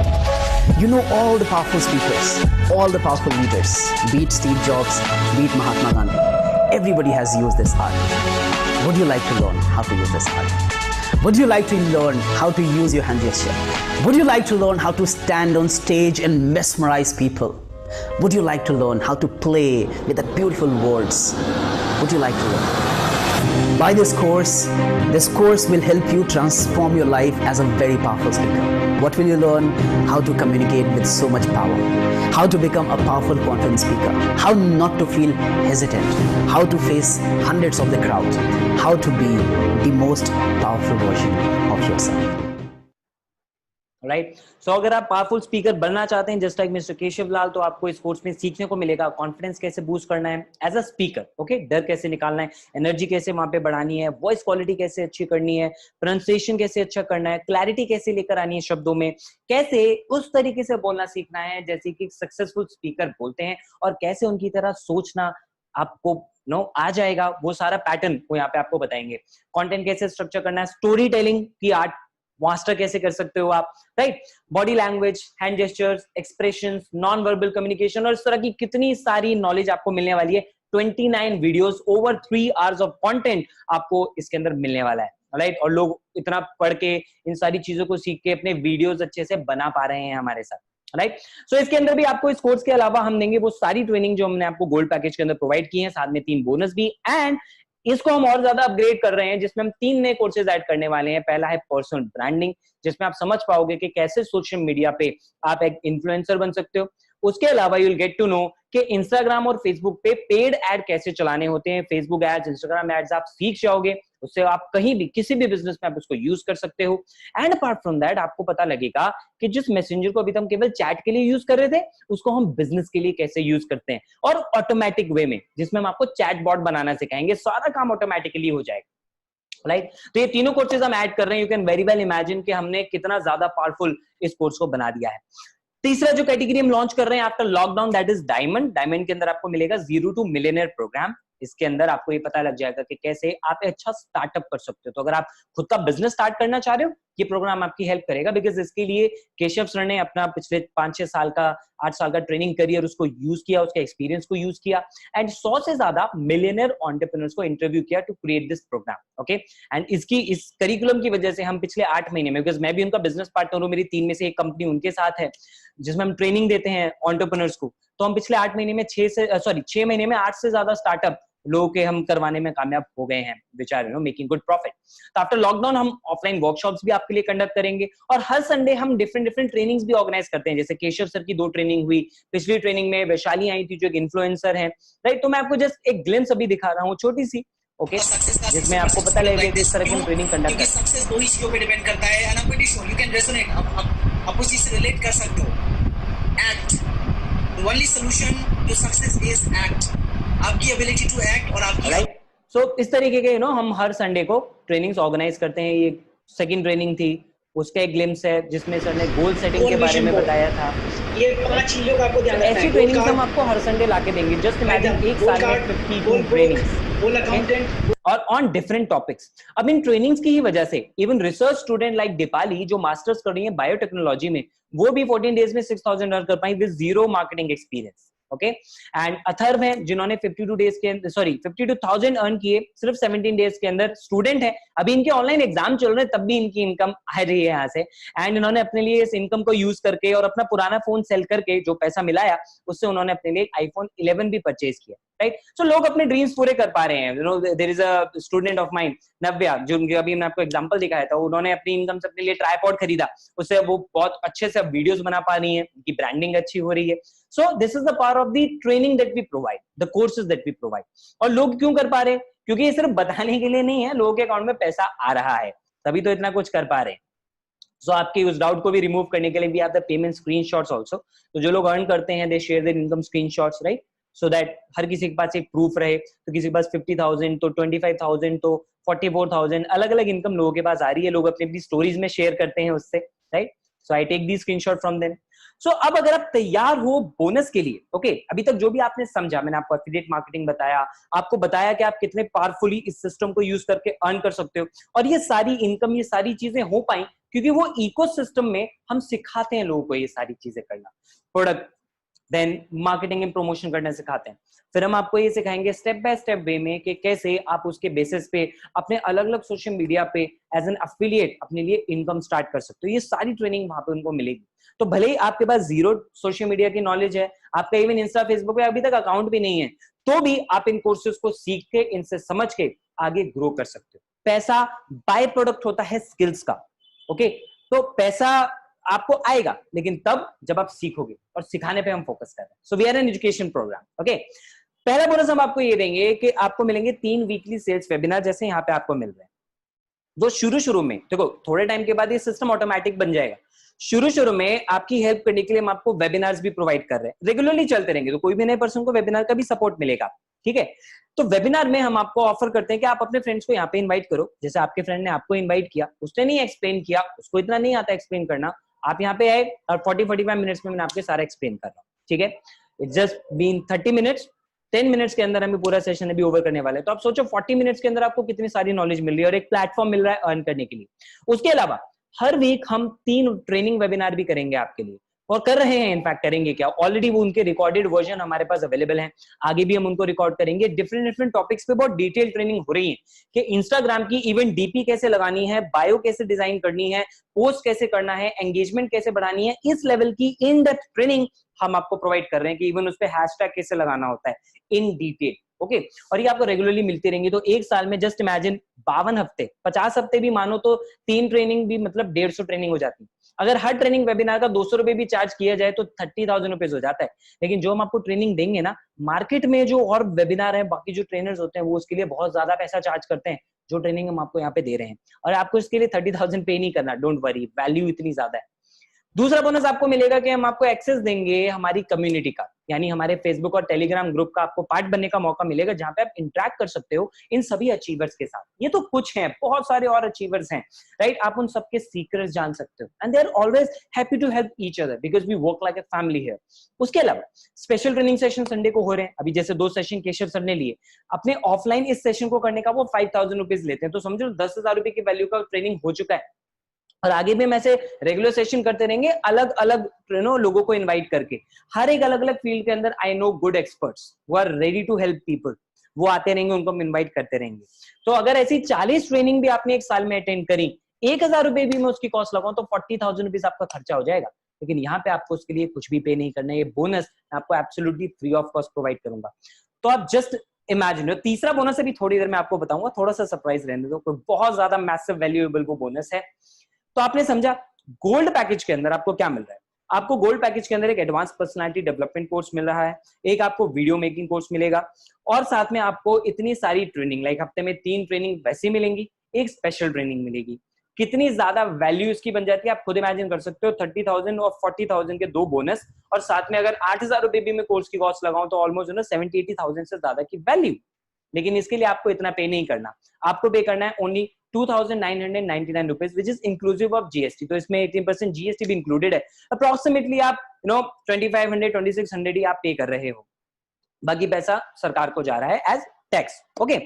[SPEAKER 4] You know all the powerful speakers, all the powerful leaders, be it Steve Jobs, be it Mahatma Gandhi. Everybody has used this art. Would you like to learn how to use this art? Would you like to learn how to use your hand gesture? Would you like to learn how to stand on stage and mesmerize people? Would you like to learn how to play with the beautiful words? Would you like to learn? Buy this course will help you transform your life as a very powerful speaker. What will you learn? How to communicate with so much power. How to become a powerful confident speaker. How not to feel hesitant. How to face hundreds of the crowd. How to be the most powerful version of yourself.
[SPEAKER 1] Right so अगर आप powerful speaker बनना चाहते हैं just like mister Keshav लाल, तो आपको इस course में सीखने को मिलेगा कॉन्फिडेंस कैसे बूस्ट करना है एज अ स्पीकर, ओके, डर कैसे निकालना है, एनर्जी कैसे वहां पे बढ़ानी है, वॉइस क्वालिटी कैसे अच्छी करनी है, प्रोनाउंसिएशन कैसे अच्छा करना है, क्लैरिटी कैसे लेकर आनी है शब्दों में, कैसे उस तरीके से बोलना सीखना है जैसे कि सक्सेसफुल स्पीकर बोलते हैं, और कैसे उनकी तरह सोचना आपको आ जाएगा, वो सारा पैटर्न वो यहाँ पे आपको बताएंगे। कंटेंट कैसे स्ट्रक्चर करना है, स्टोरी टेलिंग की आर्ट मास्टर कैसे कर सकते हो आप, right, body language, hand gestures, expressions, non verbal communication, और इस तरह की कितनी सारी नॉलेज आपको मिलने वाली है। 29 videos, over 3 hours of content आपको इसके अंदर मिलने वाला है, राइट, और लोग इतना पढ़ के इन सारी चीजों को सीख के अपने वीडियोस अच्छे से बना पा रहे हैं हमारे साथ, राइट। सो इसके अंदर भी आपको इस कोर्स के अलावा हम देंगे वो सारी ट्रेनिंग जो हमने आपको गोल्ड पैकेज के अंदर प्रोवाइड की है, साथ में 3 बोनस भी, एंड इसको हम और ज्यादा अपग्रेड कर रहे हैं जिसमें हम 3 नए कोर्सेज ऐड करने वाले हैं। पहला है पर्सनल ब्रांडिंग, जिसमें आप समझ पाओगे कि कैसे सोशल मीडिया पे आप एक इन्फ्लुएंसर बन सकते हो। उसके अलावा you will get to know कि इंस्टाग्राम और फेसबुक पे पेड ऐड कैसे चलाने होते हैं, फेसबुक एड्स, इंस्टाग्राम एड्स आप सीख जाओगे, उससे आप कहीं भी किसी भी बिजनेस में आप उसको यूज कर सकते हो। एंड अपार्ट फ्रॉम दैट आपको पता लगेगा कि जिस मैसेंजर को अभी हम केवल चैट के लिए यूज कर रहे थे उसको हम बिजनेस के लिए कैसे यूज करते हैं, और ऑटोमेटिक वे में, जिसमें हम आपको चैट बॉट बनाना सिखाएंगे, सारा काम ऑटोमेटिकली हो जाएगा, राइट। तो ये तीनों कोर्सेज हम ऐड कर रहे हैं। You can very well imagine कि हमने कितना ज्यादा पावरफुल इस कोर्स को बना दिया है। तीसरा जो कैटेगरी हम लॉन्च कर रहे हैं after lockdown, that is diamond. Diamond के अंदर आपको मिलेगा 0 to मिलियनेयर प्रोग्राम। इसके अंदर आपको ये पता लग जाएगा कि कैसे आप अच्छा स्टार्टअप कर सकते हो। तो अगर आप खुद का बिजनेस स्टार्ट करना चाह रहे हो, ये प्रोग्राम आपकी हेल्प करेगा, बिकॉज इसके लिए केशव सर ने अपना पिछले 5-6 साल का 8 साल का ट्रेनिंग करियर उसको यूज किया, उसके एक्सपीरियंस को यूज किया, एंड 100 से ज्यादा मिलियनेयर एंटरप्रेन्योर्स को इंटरव्यू किया to create this program, okay. And इस करिकुलम की वजह से हम पिछले 8 महीने में, बिकॉज मैं भी उनका बिजनेस पार्टनर हूँ, मेरी 3 में से एक कंपनी उनके साथ है जिसमें हम ट्रेनिंग देते हैं एंटरप्रेन्योर्स को, तो हम पिछले 6 महीने में 8 से ज्यादा स्टार्टअप लोगों के हम करवाने में कामयाब हो गए हैं, which are making good profit. तो आफ्टर लॉकडाउन हम ऑफलाइन वर्कशॉप्स भी आपके लिए कंडक्ट करेंगे, और हर संडे हम डिफरेंट ट्रेनिंग्स भी ऑर्गेनाइज करते हैं। जैसे केशव सर की 2 ट्रेनिंग हुई, पिछली ट्रेनिंग में वैशाली आई थी जो एक इन्फ्लुएंसर है, राइट। तो मैं आपको जस्ट एक ग्लिम्स अभी दिखा रहा हूँ छोटी सी, ओके, जिसमें आपको पता लगेगा कि इस तरह की ट्रेनिंग कंडक्ट करते हैं।
[SPEAKER 5] सक्सेस 2 ही चीजों पे डिपेंड करता है, and I am pretty sure you can resonate, आप उस चीज से रिलेट कर सकते हो। Act, the only solution to success is act, आपकी एबिलिटी टू एक्ट और आपकी,
[SPEAKER 1] राइट। सो इस तरीके के हम हर संडे को ट्रेनिंग्स ऑर्गेनाइज करते हैं। ये सेकंड ट्रेनिंग थी, उसका एक ग्लिम्स है जिसमें सर ने गोल सेटिंग के बारे में बताया था।
[SPEAKER 5] ये 5 चीजों का आपको ध्यान रखना है।
[SPEAKER 1] ऐसी ट्रेनिंग्स हम आपको हर संडे लाके देंगे। जस्ट इमेजिन एक साल में 52 ट्रेनिंग्स,
[SPEAKER 5] whole accountant.
[SPEAKER 1] और ऑन डिफरेंट टॉपिक्स। अब इन ट्रेनिंग्स की ही वजह से even research student like Deepali जो मास्टर्स कर रही है बायोटेक्नोलॉजी में, वो भी 14 डेज में 6,000 अर्न कर पाई with zero marketing experience. Okay, and Atharva है जिन्होंने 52,000 अर्न किए सिर्फ 17 डेज के अंदर। स्टूडेंट है, अभी इनके ऑनलाइन एग्जाम चल रहे हैं तब भी इनकी इनकम आ रही है यहाँ से, एंड इन्होंने अपने लिए इस इनकम को यूज करके और अपना पुराना फोन सेल करके जो पैसा मिलाया उससे उन्होंने अपने लिए आईफोन 11 भी परचेज किया। राइट, सो लोग अपने ड्रीम्स पूरे कर पा रहे हैं। You know, there is a student of mine Navya, जो अभी मैंने आपको एग्जांपल दिखाया था, उन्होंने अपनी इनकम से अपने लिए ट्राइपॉड खरीदा, उससे वो बहुत अच्छे से वीडियोस बना पा रही है, उनकी ब्रांडिंग अच्छी हो रही है। So this is the power of the training that we provide, the courses that we provide. और लोग क्यों कर पा रहे हैं? क्योंकि ये सिर्फ बताने के लिए नहीं है, लोगों के अकाउंट में पैसा आ रहा है, तभी तो इतना कुछ कर पा रहे हैं। सो आपके उस डाउट को भी रिमूव करने के लिए we have the payment screenshots also. तो जो लोग अर्न करते हैं they share their income screenshots, right, so that हर किसी के पास एक प्रूफ रहे। तो किसी के पास 50,000 तो 25,000 तो 44,000 अलग अलग इनकम लोगों के पास आ रही है, लोग अपनी अपनी स्टोरीज में शेयर करते हैं उससे, right. So I take the screenshot from them. So अब अगर आप तैयार हो बोनस के लिए, ओके, अभी तक जो भी आपने समझा, मैंने आपको एफिलिएट मार्केटिंग बताया, आपको बताया कि आप कितने पावरफुली इस सिस्टम को यूज करके अर्न कर सकते हो, और ये सारी इनकम, ये सारी चीजें हो पाई क्योंकि वो इकोसिस्टम में हम सिखाते हैं लोगों को ये सारी चीजें करना, product, then marketing and promotion करना सिखाते हैं। फिर हम आपको ये सिखाएंगे स्टेप बाय स्टेप वे में कि कैसे आप उसके बेसिस पे अपने अलग अलग सोशल मीडिया पे एज एन एफिलिएट अपने लिए इनकम स्टार्ट कर सकते हो। ये सारी ट्रेनिंग वहां पे उनको मिलेगी। तो भले ही आपके पास जीरो सोशल मीडिया की नॉलेज है, आपका इवन इंस्टा फेसबुक पे अभी तक अकाउंट भी नहीं है, तो भी आप इन कोर्सेज को सीख के, इनसे समझ के आगे ग्रो कर सकते हो। पैसा बाय प्रोडक्ट होता है स्किल्स का, ओके। तो पैसा आपको आएगा लेकिन तब जब आप सीखोगे, और सिखाने पे हम फोकस कर रहे हैं। So we are an education programme, okay. पहला बोनस हम आपको ये देंगे कि आपको मिलेंगे 3 वीकली सेल्स वेबिनार, जैसे यहाँ पे आपको मिल रहे हैं। जो शुरू में, देखो थोड़े टाइम के बाद ये सिस्टम ऑटोमेटिक बन जाएगा। शुरू में आपकी हेल्प करने के लिए हम आपको वेबिनार्स भी प्रोवाइड कर रहे हैं, रेगुलरली चलते रहेंगे, तो कोई भी नए पर्सन को वेबिनार का भी सपोर्ट मिलेगा, ठीक है। तो वेबिनार में हम आपको ऑफर करते हैं कि आप अपने फ्रेंड्स को यहाँ पे इनवाइट करो। जैसे आपके फ्रेंड ने आपको इनवाइट किया, उसने नहीं एक्सप्लेन किया, उसको इतना नहीं आता एक्सप्लेन करना, आप यहाँ पे आए और 40-45 मिनट्स में मैंने आपके सारा एक्सप्लेन कर रहा हूँ, ठीक है। It's just been 30 minutes, 10 minutes के अंदर हमें पूरा सेशन अभी ओवर करने वाले हैं। तो आप सोचो 40 मिनट्स के अंदर आपको कितनी सारी नॉलेज मिल रही है और एक प्लेटफॉर्म मिल रहा है अर्न करने के लिए। उसके अलावा हर वीक हम 3 ट्रेनिंग वेबिनार भी करेंगे आपके लिए, और कर रहे हैं, इनफैक्ट करेंगे क्या, ऑलरेडी वो उनके रिकॉर्डेड वर्जन हमारे पास अवेलेबल हैं, आगे भी हम उनको रिकॉर्ड करेंगे। डिफरेंट टॉपिक्स पे बहुत डिटेल ट्रेनिंग हो रही है कि इंस्टाग्राम की इवन डीपी कैसे लगानी है, बायो कैसे डिजाइन करनी है, पोस्ट कैसे करना है, एंगेजमेंट कैसे बढ़ानी है, इस लेवल की इन डेप्थ ट्रेनिंग हम आपको प्रोवाइड कर रहे हैं कि इवन उस पे हैशटैग कैसे लगाना होता है इन डिटेल, ओके। और ये आपको रेगुलरली मिलती रहेंगी। तो एक साल में जस्ट इमेजिन 52 हफ्ते, 50 हफ्ते भी मानो तो 3 ट्रेनिंग भी मतलब 150 ट्रेनिंग हो जाती है। अगर हर ट्रेनिंग वेबिनार का 200 रुपए भी चार्ज किया जाए तो 30,000 रुपीज हो जाता है। लेकिन जो हम आपको ट्रेनिंग देंगे ना, मार्केट में जो और वेबिनार है, बाकी जो ट्रेनर्स होते हैं वो उसके लिए बहुत ज्यादा पैसा चार्ज करते हैं, जो ट्रेनिंग हम आपको यहाँ पे दे रहे हैं, और आपको इसके लिए 30,000 पे नहीं करना, डोंट वरी, वैल्यू इतनी ज्यादा है। दूसरा बोनस आपको मिलेगा कि हम आपको एक्सेस देंगे हमारी कम्युनिटी का, यानी हमारे फेसबुक और टेलीग्राम ग्रुप का आपको पार्ट बनने का मौका मिलेगा, जहां पे आप इंटरेक्ट कर सकते हो इन सभी अचीवर्स के साथ। ये तो कुछ हैं, बहुत सारे और अचीवर्स हैं, राइट। आप उन सबके सीक्रेट्स जान सकते हो, and they are always happy to help each other because we work like a family here. उसके अलावा स्पेशल ट्रेनिंग सेशन संडे को हो रहे हैं, अभी जैसे 2 सेशन केशव सर ने लिए। अपने ऑफलाइन इस सेशन को करने का वो 5,000 रुपीज लेते हैं, तो समझो 10,000 रुपए की वैल्यू का ट्रेनिंग हो चुका है। और आगे भी हम ऐसे रेगुलर सेशन करते रहेंगे, अलग अलग लोगों को इनवाइट करके, हर एक अलग अलग फील्ड के अंदर I know good experts who are ready to help people, वो आते रहेंगे, उनको हम इनवाइट करते रहेंगे। तो अगर ऐसी 40 ट्रेनिंग भी आपने एक साल में अटेंड करी, 1,000 रुपए भी मैं उसकी कॉस्ट लगाऊं तो 40,000 रुपीज आपका खर्चा हो जाएगा। लेकिन यहाँ पे आपको उसके लिए कुछ भी पे नहीं करना है, ये बोनस आपको absolutely free of cost provide करूंगा। तो आप जस्ट इमेजिन, तीसरा बोनस अभी थोड़ी देर में आपको बताऊंगा, थोड़ा सा सरप्राइज रहने दो, कोई बहुत ज्यादा मैसिव वैल्यूएबल वो बोनस है। तो आपने समझा गोल्ड पैकेज के अंदर आपको क्या मिल रहा है। आपको गोल्ड पैकेज के अंदर एक एडवांस पर्सनालिटी डेवलपमेंट कोर्स मिल रहा है, एक आपको वीडियो मेकिंग कोर्स मिलेगा, और साथ में आपको इतनी सारी ट्रेनिंग, लाइक हफ्ते में 3 ट्रेनिंग वैसी मिलेंगी, एक स्पेशल ट्रेनिंग मिलेगी। कितनी ज्यादा वैल्यू इसकी बन जाती है आप खुद इमेजिन कर सकते हो। 30,000 और 40,000 के 2 बोनस, और साथ में अगर 8,000 रुपए भी मैं कोर्स की कॉस्ट लगाऊं तो ऑलमोस्ट 70-80,000 से ज्यादा की वैल्यू। लेकिन इसके लिए आपको इतना पे नहीं करना, आपको पे करना है only 2,999 rupees, which is inclusive of GST. तो इसमें 18% जीएसटी भी इंक्लूडेड है। अप्रोक्सीमेटली आप 2500-2600 ही आप पे कर रहे हो, बाकी पैसा सरकार को जा रहा है एज टैक्स। ओके,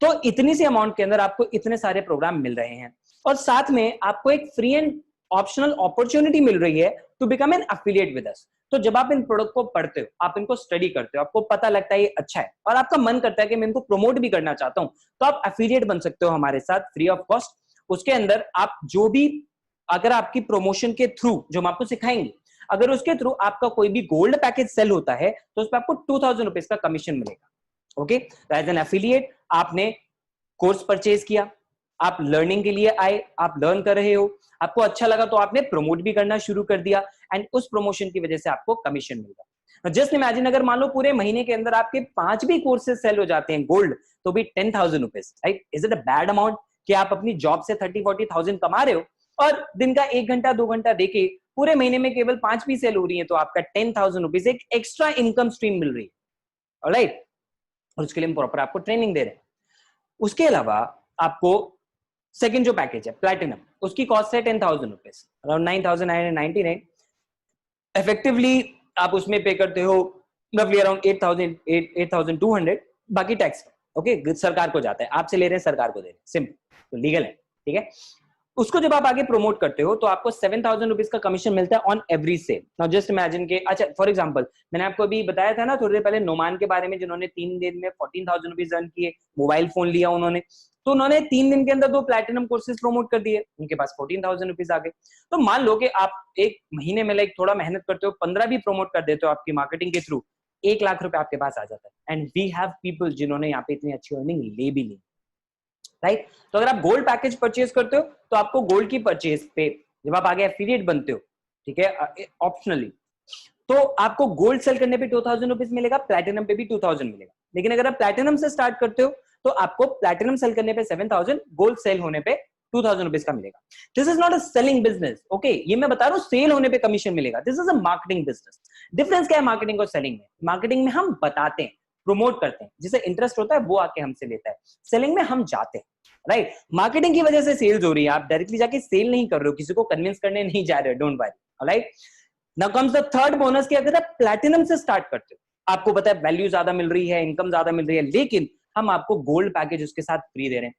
[SPEAKER 1] तो इतनी सी अमाउंट के अंदर आपको इतने सारे प्रोग्राम मिल रहे हैं और साथ में आपको एक फ्री एंड ऑप्शनल अपॉर्चुनिटी मिल रही है to become an affiliate with us. तो जब आप इन प्रोडक्ट को पढ़ते हो, आप इनको स्टडी करते हो, आपको पता लगता है ये अच्छा है और आपका मन करता है कि मैं इनको प्रमोट भी करना चाहता हूं, तो आप एफिलिएट बन सकते हो हमारे साथ फ्री ऑफ कॉस्ट। उसके अंदर आप जो भी, अगर आपकी प्रमोशन के थ्रू जो हम आपको सिखाएंगे, अगर उसके थ्रू आपका कोई भी गोल्ड पैकेज सेल होता है तो उस पर आपको 2000 रुपीज का कमीशन मिलेगा। ओके, तो एज एन एफिलिएट आपने कोर्स परचेज किया, आप लर्निंग के लिए आए, आप लर्न कर रहे हो, आपको अच्छा लगा तो आपने प्रमोट भी करना शुरू कर दिया एंड उस प्रमोशन की वजह से आपको कमीशन मिल रहा है। जस्ट इमेजिन अगर मान लो पूरे महीने के अंदर आपके 5 भी कोर्सेज सेल हो जाते हैं गोल्ड, तो भी 10,000 rupees, right? Is it a bad amount कि आप अपनी जॉब से 30-40,000 कमा रहे हो और दिन का 1 घंटा 2 घंटा देके पूरे महीने में केवल 5 भी सेल हो रही है, तो आपका 10,000 रुपीज एक एक्स्ट्रा इनकम स्ट्रीम मिल रही है। ऑलराइट, और उसके लिए हम प्रॉपर आपको ट्रेनिंग दे रहे हैं। उसके अलावा आपको सेकंड जो पैकेज है प्लैटिनम, उसकी कॉस्ट है 10,000 रुपीज, अराउंड 9,999। इफेक्टिवली आप उसमें पे करते हो रफली अराउंड 8,200, बाकी टैक्स। ओके, सरकार को जाता है, आपसे ले रहे हैं सरकार को दे रहे हैं, सिंपल, तो लीगल है, ठीक है। उसको जब आप आगे प्रमोट करते हो तो आपको 7,000 रुपीज का कमीशन मिलता है on every sale. Now just imagine के, अच्छा फॉर एग्जांपल मैंने आपको अभी बताया था ना थोड़ी देर पहले नोमान के बारे में, जिन्होंने 3 दिन में 14,000 रुपीज अर्न किए, मोबाइल फोन लिया उन्होंने, तो उन्होंने 3 दिन के अंदर 2 प्लैटिनम कोर्सेज प्रमोट कर दिए, उनके पास 14,000 रुपीज आ गए। तो मान लो कि आप एक महीने में लाइक थोड़ा मेहनत करते हो, 15 भी प्रमोट कर देते हो आपकी मार्केटिंग के थ्रू, 1 लाख रुपए आपके पास आ जाता है। एंड वी हैव पीपल जिन्होंने यहाँ पे इतनी अच्छी अर्निंग ले भी ली, राइट? तो अगर आप गोल्ड पैकेज परचेज करते हो तो आपको गोल्ड की परचेज पे जब आप आगे एफिलिएट बनते हो, ठीक है, ऑप्शनली, तो आपको गोल्ड सेल करने पे 2,000 रुपीज मिलेगा, प्लैटिनम पे भी 2,000 मिलेगा। लेकिन अगर आप प्लैटिनम से स्टार्ट करते हो तो आपको प्लैटिनम सेल करने पे 7,000, गोल्ड सेल होने पे 2,000 रुपीज का मिलेगा। This is not a selling business, okay, ये मैं बता रहा हूं, सेल होने पे कमीशन मिलेगा। This is a marketing business. Difference क्या है मार्केटिंग और सेलिंग में? मार्केटिंग में हम बताते हैं, प्रमोट करते हैं, जिसे इंटरेस्ट होता है वो आके हमसे लेता है। सेलिंग में हम जाते हैं, राइट? मार्केटिंग की वजह से सेल्स हो रही है, आप डायरेक्टली जाके सेल नहीं कर रहे हो, किसी को कन्विंस करने नहीं जा रहे हो, don't worry, alright? Now comes the third bonus कि अगर आप प्लैटिनम से स्टार्ट करते हो, आपको पता है वैल्यू ज्यादा मिल रही है, इनकम ज्यादा मिल रही है, लेकिन हम आपको गोल्ड पैकेज उसके साथ फ्री दे रहे हैं।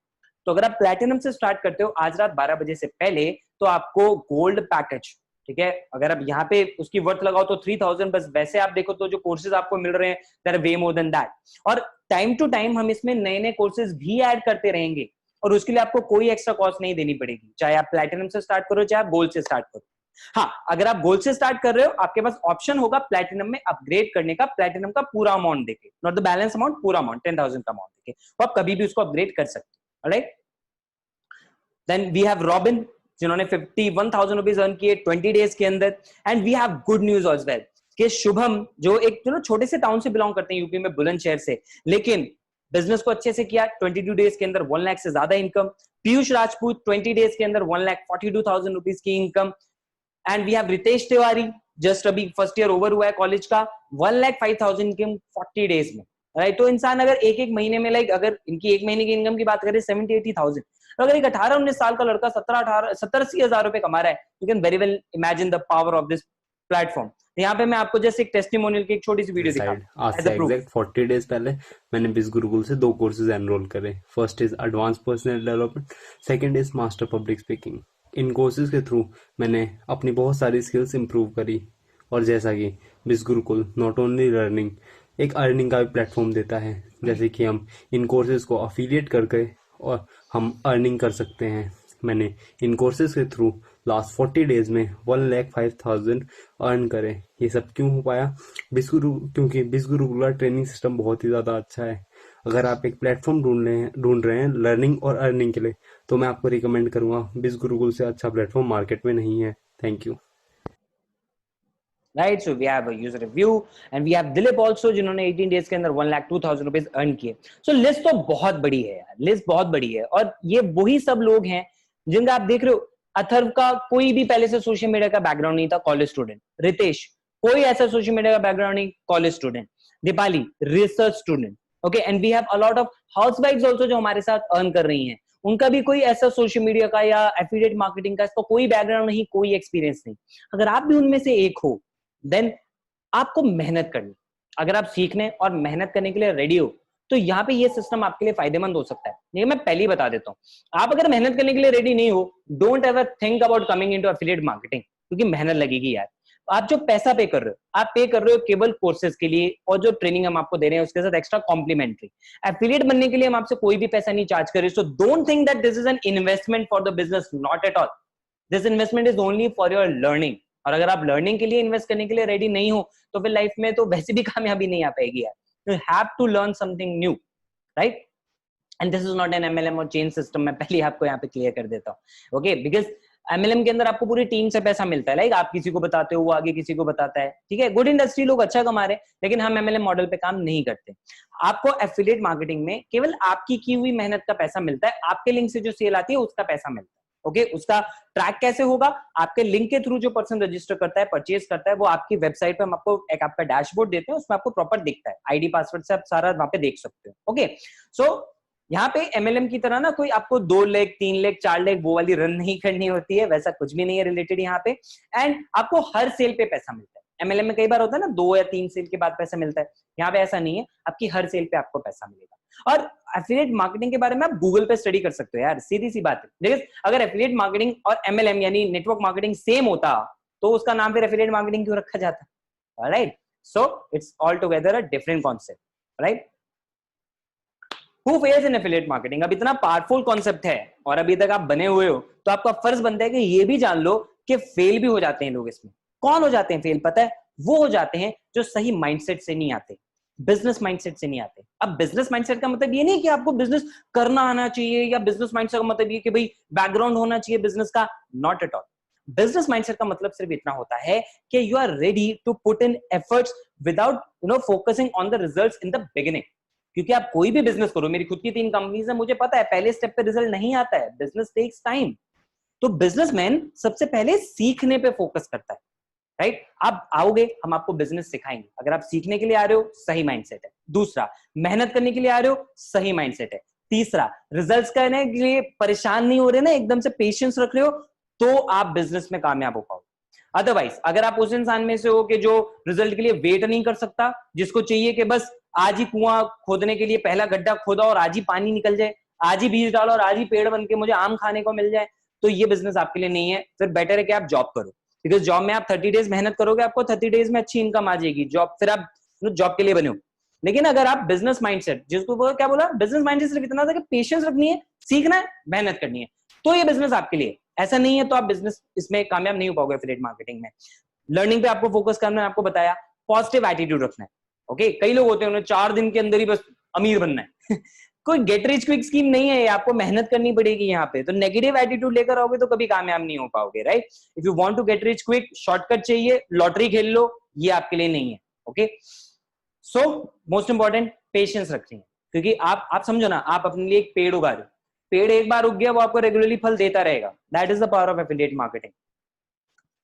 [SPEAKER 1] तो अगर आप प्लैटिनम से स्टार्ट करते हो आज रात 12 बजे से पहले, तो आपको गोल्ड पैकेज, ठीक है, अगर आप यहाँ पे उसकी वर्थ लगाओ तो 3,000, बस वैसे आप देखो तो जो कोर्सेज आपको मिल रहे हैं their way more than that. और टाइम टू टाइम हम इसमें नए नए कोर्सेज भी ऐड करते रहेंगे और उसके लिए आपको कोई एक्स्ट्रा कॉस्ट नहीं देनी पड़ेगी, चाहे आप प्लैटिनम से स्टार्ट करो चाहे आप गोल्ड से स्टार्ट करो। हाँ, अगर आप गोल्ड से स्टार्ट कर रहे हो, आपके पास ऑप्शन होगा प्लैटिनम में अपग्रेड करने का, प्लैटिनम का पूरा अमाउंट देके, नॉट द बैलेंस अमाउंट, पूरा अमाउंट 10,000 का अमाउंट देके, तो आप कभी भी उसको अपग्रेड कर सकते हो, alright? Then we have Robin, जिन्होंने 51,000 रुपीज अर्न किए 20 डेज के अंदर। And we have good news as well कि शुभम, जो एक छोटे से टाउन से बिलोंग करते हैं यूपी में, बुलंदशहर से, लेकिन बिजनेस को अच्छे से किया, 22 डेज के अंदर 1 लाख से ज्यादा इनकम। पीयूष राजपूत 20 डेज के अंदर 1,42,000 रुपीज की इनकम। And we have Ritesh Tiwari, just अभी फर्स्ट ईयर ओवर हुआ है कॉलेज का, 1,05,000 इनकम 40 डेज में, राइट? तो इंसान अगर एक महीने में, लाइक अगर इनकी 1 महीने की इनकम की बात करें 70-80,000, तो अगर एक 18-19 साल का लड़का 70-80 हजार रुपए कमा रहा है, you can very well imagine the power of this platform. यहाँ पे मैं आपको जैसे एक टेस्टिमोनियल की एक छोटी सी वीडियो दिखाऊंगा।
[SPEAKER 6] आज से एग्जैक्ट 40 डेज पहले मैंने बिज गुरुकुल से 2 कोर्सेज एनरोल करे। First is advance personal development, second is master public speaking. In courses के थ्रू मैंने अपनी बहुत सारी स्किल्स इंप्रूव करी। और जैसा कि बिज गुरुकुल नॉट ओनली लर्निंग, एक अर्निंग का भी प्लेटफॉर्म देता है, जैसे कि हम इन कोर्सेज को अफिलिएट करके और हम अर्निंग कर सकते हैं। मैंने इन कोर्सेज के थ्रू लास्ट 40 डेज में 1,05,000 अर्न करे। ये सब क्यों हो पाया? क्योंकि बिज गुरुकुल का ट्रेनिंग सिस्टम बहुत ही ज़्यादा अच्छा है। अगर आप एक प्लेटफॉर्म ढूंढ रहे हैं लर्निंग और अर्निंग के लिए, तो मैं आपको रिकमेंड करूंगा, बिज गुरुकुल से अच्छा प्लेटफॉर्म मार्केट में नहीं है। Thank you.
[SPEAKER 1] Right, so we have a user review and we have Dilip also, जिन्होंने 18 डेज के अंदर 1,02,000 रुपीज अर्न किए। सो लिस्ट तो बहुत बड़ी है यार, लिस्ट बहुत बड़ी है। और ये वही सब लोग हैं जिनका आप देख रहे हो। अथर्व का कोई भी पहले से सोशल मीडिया का बैकग्राउंड नहीं था, कॉलेज स्टूडेंट। रितेश, कोई ऐसा सोशल मीडिया का बैकग्राउंड नहीं, college student. Deepali, research student. Okay, and we have a lot of हाउसवाइफ्स आल्सो जो हमारे साथ अर्न कर रही हैं, उनका भी कोई ऐसा सोशल मीडिया का या एफिलिएट मार्केटिंग का इसका कोई बैकग्राउंड नहीं, कोई एक्सपीरियंस नहीं। अगर आप भी उनमें से एक हो, देन आपको मेहनत करनी। अगर आप सीखने और मेहनत करने के लिए रेडी हो, तो यहाँ पे ये सिस्टम आपके लिए फायदेमंद हो सकता है। लेकिन मैं पहले ही बता देता हूँ, आप अगर मेहनत करने के लिए रेडी नहीं हो, don't ever think about coming into affiliate marketing, क्योंकि मेहनत लगेगी यार। आप जो पैसा पे कर रहे हो, आप पे कर रहे हो केवल कोर्सेज के लिए, और जो ट्रेनिंग हम आपको दे रहे हैं उसके साथ एक्स्ट्रा कॉम्प्लीमेंट्री। एफिलिएट बनने के लिए हम आपसे कोई भी पैसा नहीं चार्ज कर रहे। So don't think that this is an investment for the business, not at all. This investment is only for your learning. और अगर आप लर्निंग के लिए इन्वेस्ट करने के लिए रेडी नहीं हो, तो फिर लाइफ में तो वैसे भी कामयाबी नहीं आ पाएगी यार। You have to learn something new, right? And this is not an MLM और चेन सिस्टम। मैं पहले आपको यहाँ पे क्लियर कर देता हूँ, ओके? बिकॉज एमएलएम के अंदर आपको पूरी टीम से पैसा मिलता है, लाइक आप किसी को बताते हो, वो आगे किसी को बताता है, ठीक है? गुड इंडस्ट्री, लोग अच्छा कमा रहे हैं, लेकिन हम एमएलएम मॉडल पे काम नहीं करते। आपको एफिलिएट मार्केटिंग में केवल आपकी की हुई मेहनत का पैसा मिलता है, आपके लिंक से जो सेल आती है उसका पैसा मिलता है, ओके? उसका ट्रैक कैसे होगा? आपके लिंक के थ्रू जो पर्सन रजिस्टर करता है, परचेज करता है, वो आपकी वेबसाइट पे हम आपको एक आपका डैशबोर्ड देते हैं, उसमें आपको प्रॉपर दिखता है, आईडी पासवर्ड से आप सारा वहां पे देख सकते हो, ओके? सो यहाँ पे एमएलएम की तरह ना कोई आपको 2 लाख 3 लाख 4 लाख वो वाली रन नहीं करनी होती है, वैसा कुछ भी नहीं है रिलेटेड यहाँ पे। एंड आपको हर सेल पे पैसा मिलता है। एमएलएम में कई बार होता है ना 2 या 3 सेल के बाद पैसा मिलता है, यहाँ पे ऐसा नहीं है, आपकी हर सेल पे आपको पैसा मिलेगा। और एफिलिएट मार्केटिंग के बारे में आप गूगल पे स्टडी कर सकते हो यार, सीधी सी बात है। देखिए, अगर एफिलिएट मार्केटिंग और एमएलएम यानी नेटवर्क मार्केटिंग सेम होता तो उसका नाम फिर एफिलिएट मार्केटिंग क्यों रखा जाता? Alright, so it's all together a different concept, right? Who fails in affiliate marketing? अब इतना पावरफुल कॉन्सेप्ट है और अभी तक आप बने हुए हो, तो आपका फर्ज बनता है कि ये भी जान लो कि फेल भी हो जाते हैं लोग इसमें। कौन हो जाते हैं फेल? पता है? वो हो जाते हैं जो सही माइंडसेट से नहीं आते, बिजनेस माइंडसेट से नहीं आते। अब बिजनेस माइंडसेट का मतलब ये नहीं कि आपको बिजनेस करना आना चाहिए, या बिजनेस माइंडसेट का मतलब ये कि भाई बैकग्राउंड होना चाहिए बिजनेस का, not at all. Business mindset का मतलब सिर्फ इतना होता है कि you are ready to put in efforts without focusing on the results in the beginning. क्योंकि आप कोई भी बिजनेस करो, मेरी खुद की 3 कंपनीज है, मुझे पता है पहले स्टेप पे रिजल्ट नहीं आता है, बिजनेस टेक्स टाइम। तो बिजनेसमैन सबसे पहले सीखने पे फोकस करता है, राइट? आप आओगे, हम आपको बिजनेस सिखाएंगे। अगर आप सीखने के लिए आ रहे हो, सही माइंडसेट है। दूसरा, मेहनत करने के लिए आ रहे हो, सही माइंडसेट है। तीसरा, रिजल्ट्स करने के लिए परेशान नहीं हो रहे ना, एकदम से पेशेंस रख रहे हो, तो आप बिजनेस में कामयाब हो पाओगे। अदरवाइज अगर आप उस इंसान में से हो कि जो रिजल्ट के लिए वेट नहीं कर सकता, जिसको चाहिए कि बस आज ही कुआं खोदने के लिए पहला गड्ढा खोदा और आज ही पानी निकल जाए, आज ही बीज डालो और आज ही पेड़ बन के मुझे आम खाने को मिल जाए, तो ये बिजनेस आपके लिए नहीं है। फिर बेटर है कि आप जॉब करो, बिकॉज जॉब में आप 30 डेज मेहनत करोगे, आपको 30 डेज में अच्छी इनकम आ जाएगी। जॉब फिर आप जॉब के लिए बने हो। लेकिन अगर आप बिजनेस माइंडसेट, जिसको क्या बोला, बिजनेस माइंडसेट सिर्फ इतना था कि पेशेंस रखनी है, सीखना है, मेहनत करनी है, तो ये बिजनेस आपके लिए। ऐसा नहीं है तो आप बिजनेस इसमें कामयाब नहीं हो पाओगे। एफिलिएट मार्केटिंग में लर्निंग पे आपको फोकस करना है, आपको बताया, पॉजिटिव एटीट्यूड रखना है, ओके? कई लोग होते हैं उन्हें 4 दिन के अंदर ही बस अमीर बनना है कोई गेट रिच क्विक स्कीम नहीं है, आपको मेहनत करनी पड़ेगी यहाँ पे। तो नेगेटिव एटीट्यूड लेकर आओगे तो कभी कामयाब नहीं हो पाओगे, right? If you want to get rich quick, shortcut चाहिए, लॉटरी खेल लो, ये आपके लिए नहीं है, okay? So most important, patience रखनी है। क्योंकि आप समझो ना, आप अपने लिए एक पेड़ उगा रहे हो, पेड़ एक बार उग गया, वो आपको रेगुलरली फल देता रहेगा। That is the power of affiliate marketing.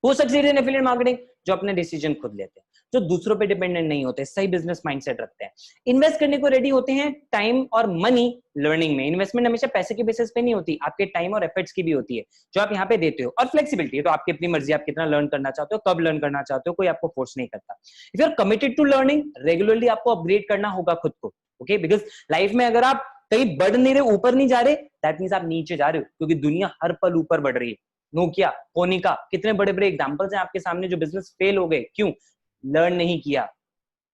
[SPEAKER 1] Who succeed in affiliate marketing? जो अपने डिसीजन खुद लेते हैं, जो दूसरों पे डिपेंडेंट नहीं होते, सही बिजनेस माइंडसेट रखते हैं, इन्वेस्ट करने को रेडी होते हैं टाइम और मनी लर्निंग में। इन्वेस्टमेंट हमेशा पैसे के बेसिस पे नहीं होती, आपके टाइम और एफर्ट्स की भी होती है, जो आप यहाँ पे देते हो। और फ्लेक्सिबिलिटी है, तो आपकी अपनी मर्जी, आप कितना लर्न करना चाहते हो, कब लर्न करना चाहते हो, कोई आपको फोर्स नहीं करता। If you are committed to learning, regularly आपको अपग्रेड करना होगा खुद को, ओके? बिकॉज लाइफ में अगर आप कहीं बढ़ नहीं रहे, ऊपर नहीं जा रहे, दैट मींस आप नीचे जा रहे हो, क्योंकि दुनिया हर पल ऊपर बढ़ रही है। नोकिया, कोनिका, कितने बड़े बड़े एग्जांपल्स हैं आपके सामने जो बिजनेस फेल हो गए। क्यों? लर्न नहीं किया।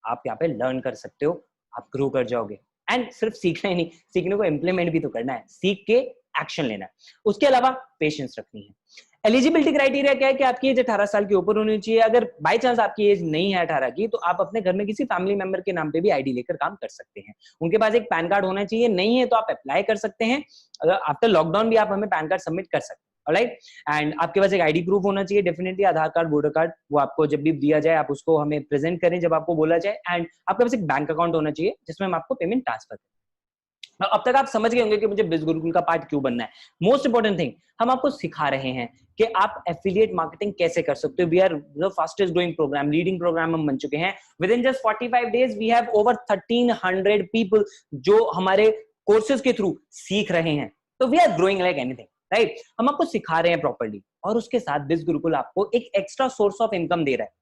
[SPEAKER 1] आप यहाँ पे लर्न कर सकते हो, आप ग्रो कर जाओगे। एंड सिर्फ सीखना ही नहीं, सीखने को इंप्लीमेंट भी तो करना है, सीख के एक्शन लेना है। उसके अलावा पेशेंस रखनी है। एलिजिबिलिटी क्राइटेरिया क्या है कि आपकी एज 18 साल के ऊपर होनी चाहिए। अगर बाय चांस आपकी एज नहीं है 18 की, तो आप अपने घर में किसी फैमिली मेंबर के नाम पे भी आईडी लेकर काम कर सकते हैं। उनके पास एक पैन कार्ड होना चाहिए, नहीं है तो आप अप्लाई कर सकते हैं। अगर आफ्टर लॉकडाउन भी आप हमें पैन कार्ड सबमिट कर सकते हैं, ऑलराइट? एंड आपके पास एक आईडी प्रूफ होना चाहिए, डेफिनेटली आधार कार्ड, वोटर कार्ड, वो आपको जब भी दिया जाए आप उसको हमें प्रेजेंट करें जब आपको बोला जाए। एंड आपके पास एक बैंक अकाउंट होना चाहिए जिसमें हम आपको पेमेंट ट्रांसफर करें। अब तक आप समझ गए होंगे कि मुझे बिज गुरुकुल का पार्ट क्यों बनना है। मोस्ट इंपोर्टेंट थिंग, हम आपको सिखा रहे हैं कि आप एफिलिएट मार्केटिंग कैसे कर सकते हो। We are the fastest growing programme, leading programme हम बन चुके हैं। Within just 45 days we have over 1300 people जो हमारे कोर्सेज के थ्रू सीख रहे हैं। तो we are growing like anything, right? हम आपको सिखा रहे हैं प्रॉपर्ली, और उसके साथ बिज गुरुकुल आपको एक एक्स्ट्रा सोर्स ऑफ इनकम दे रहा है।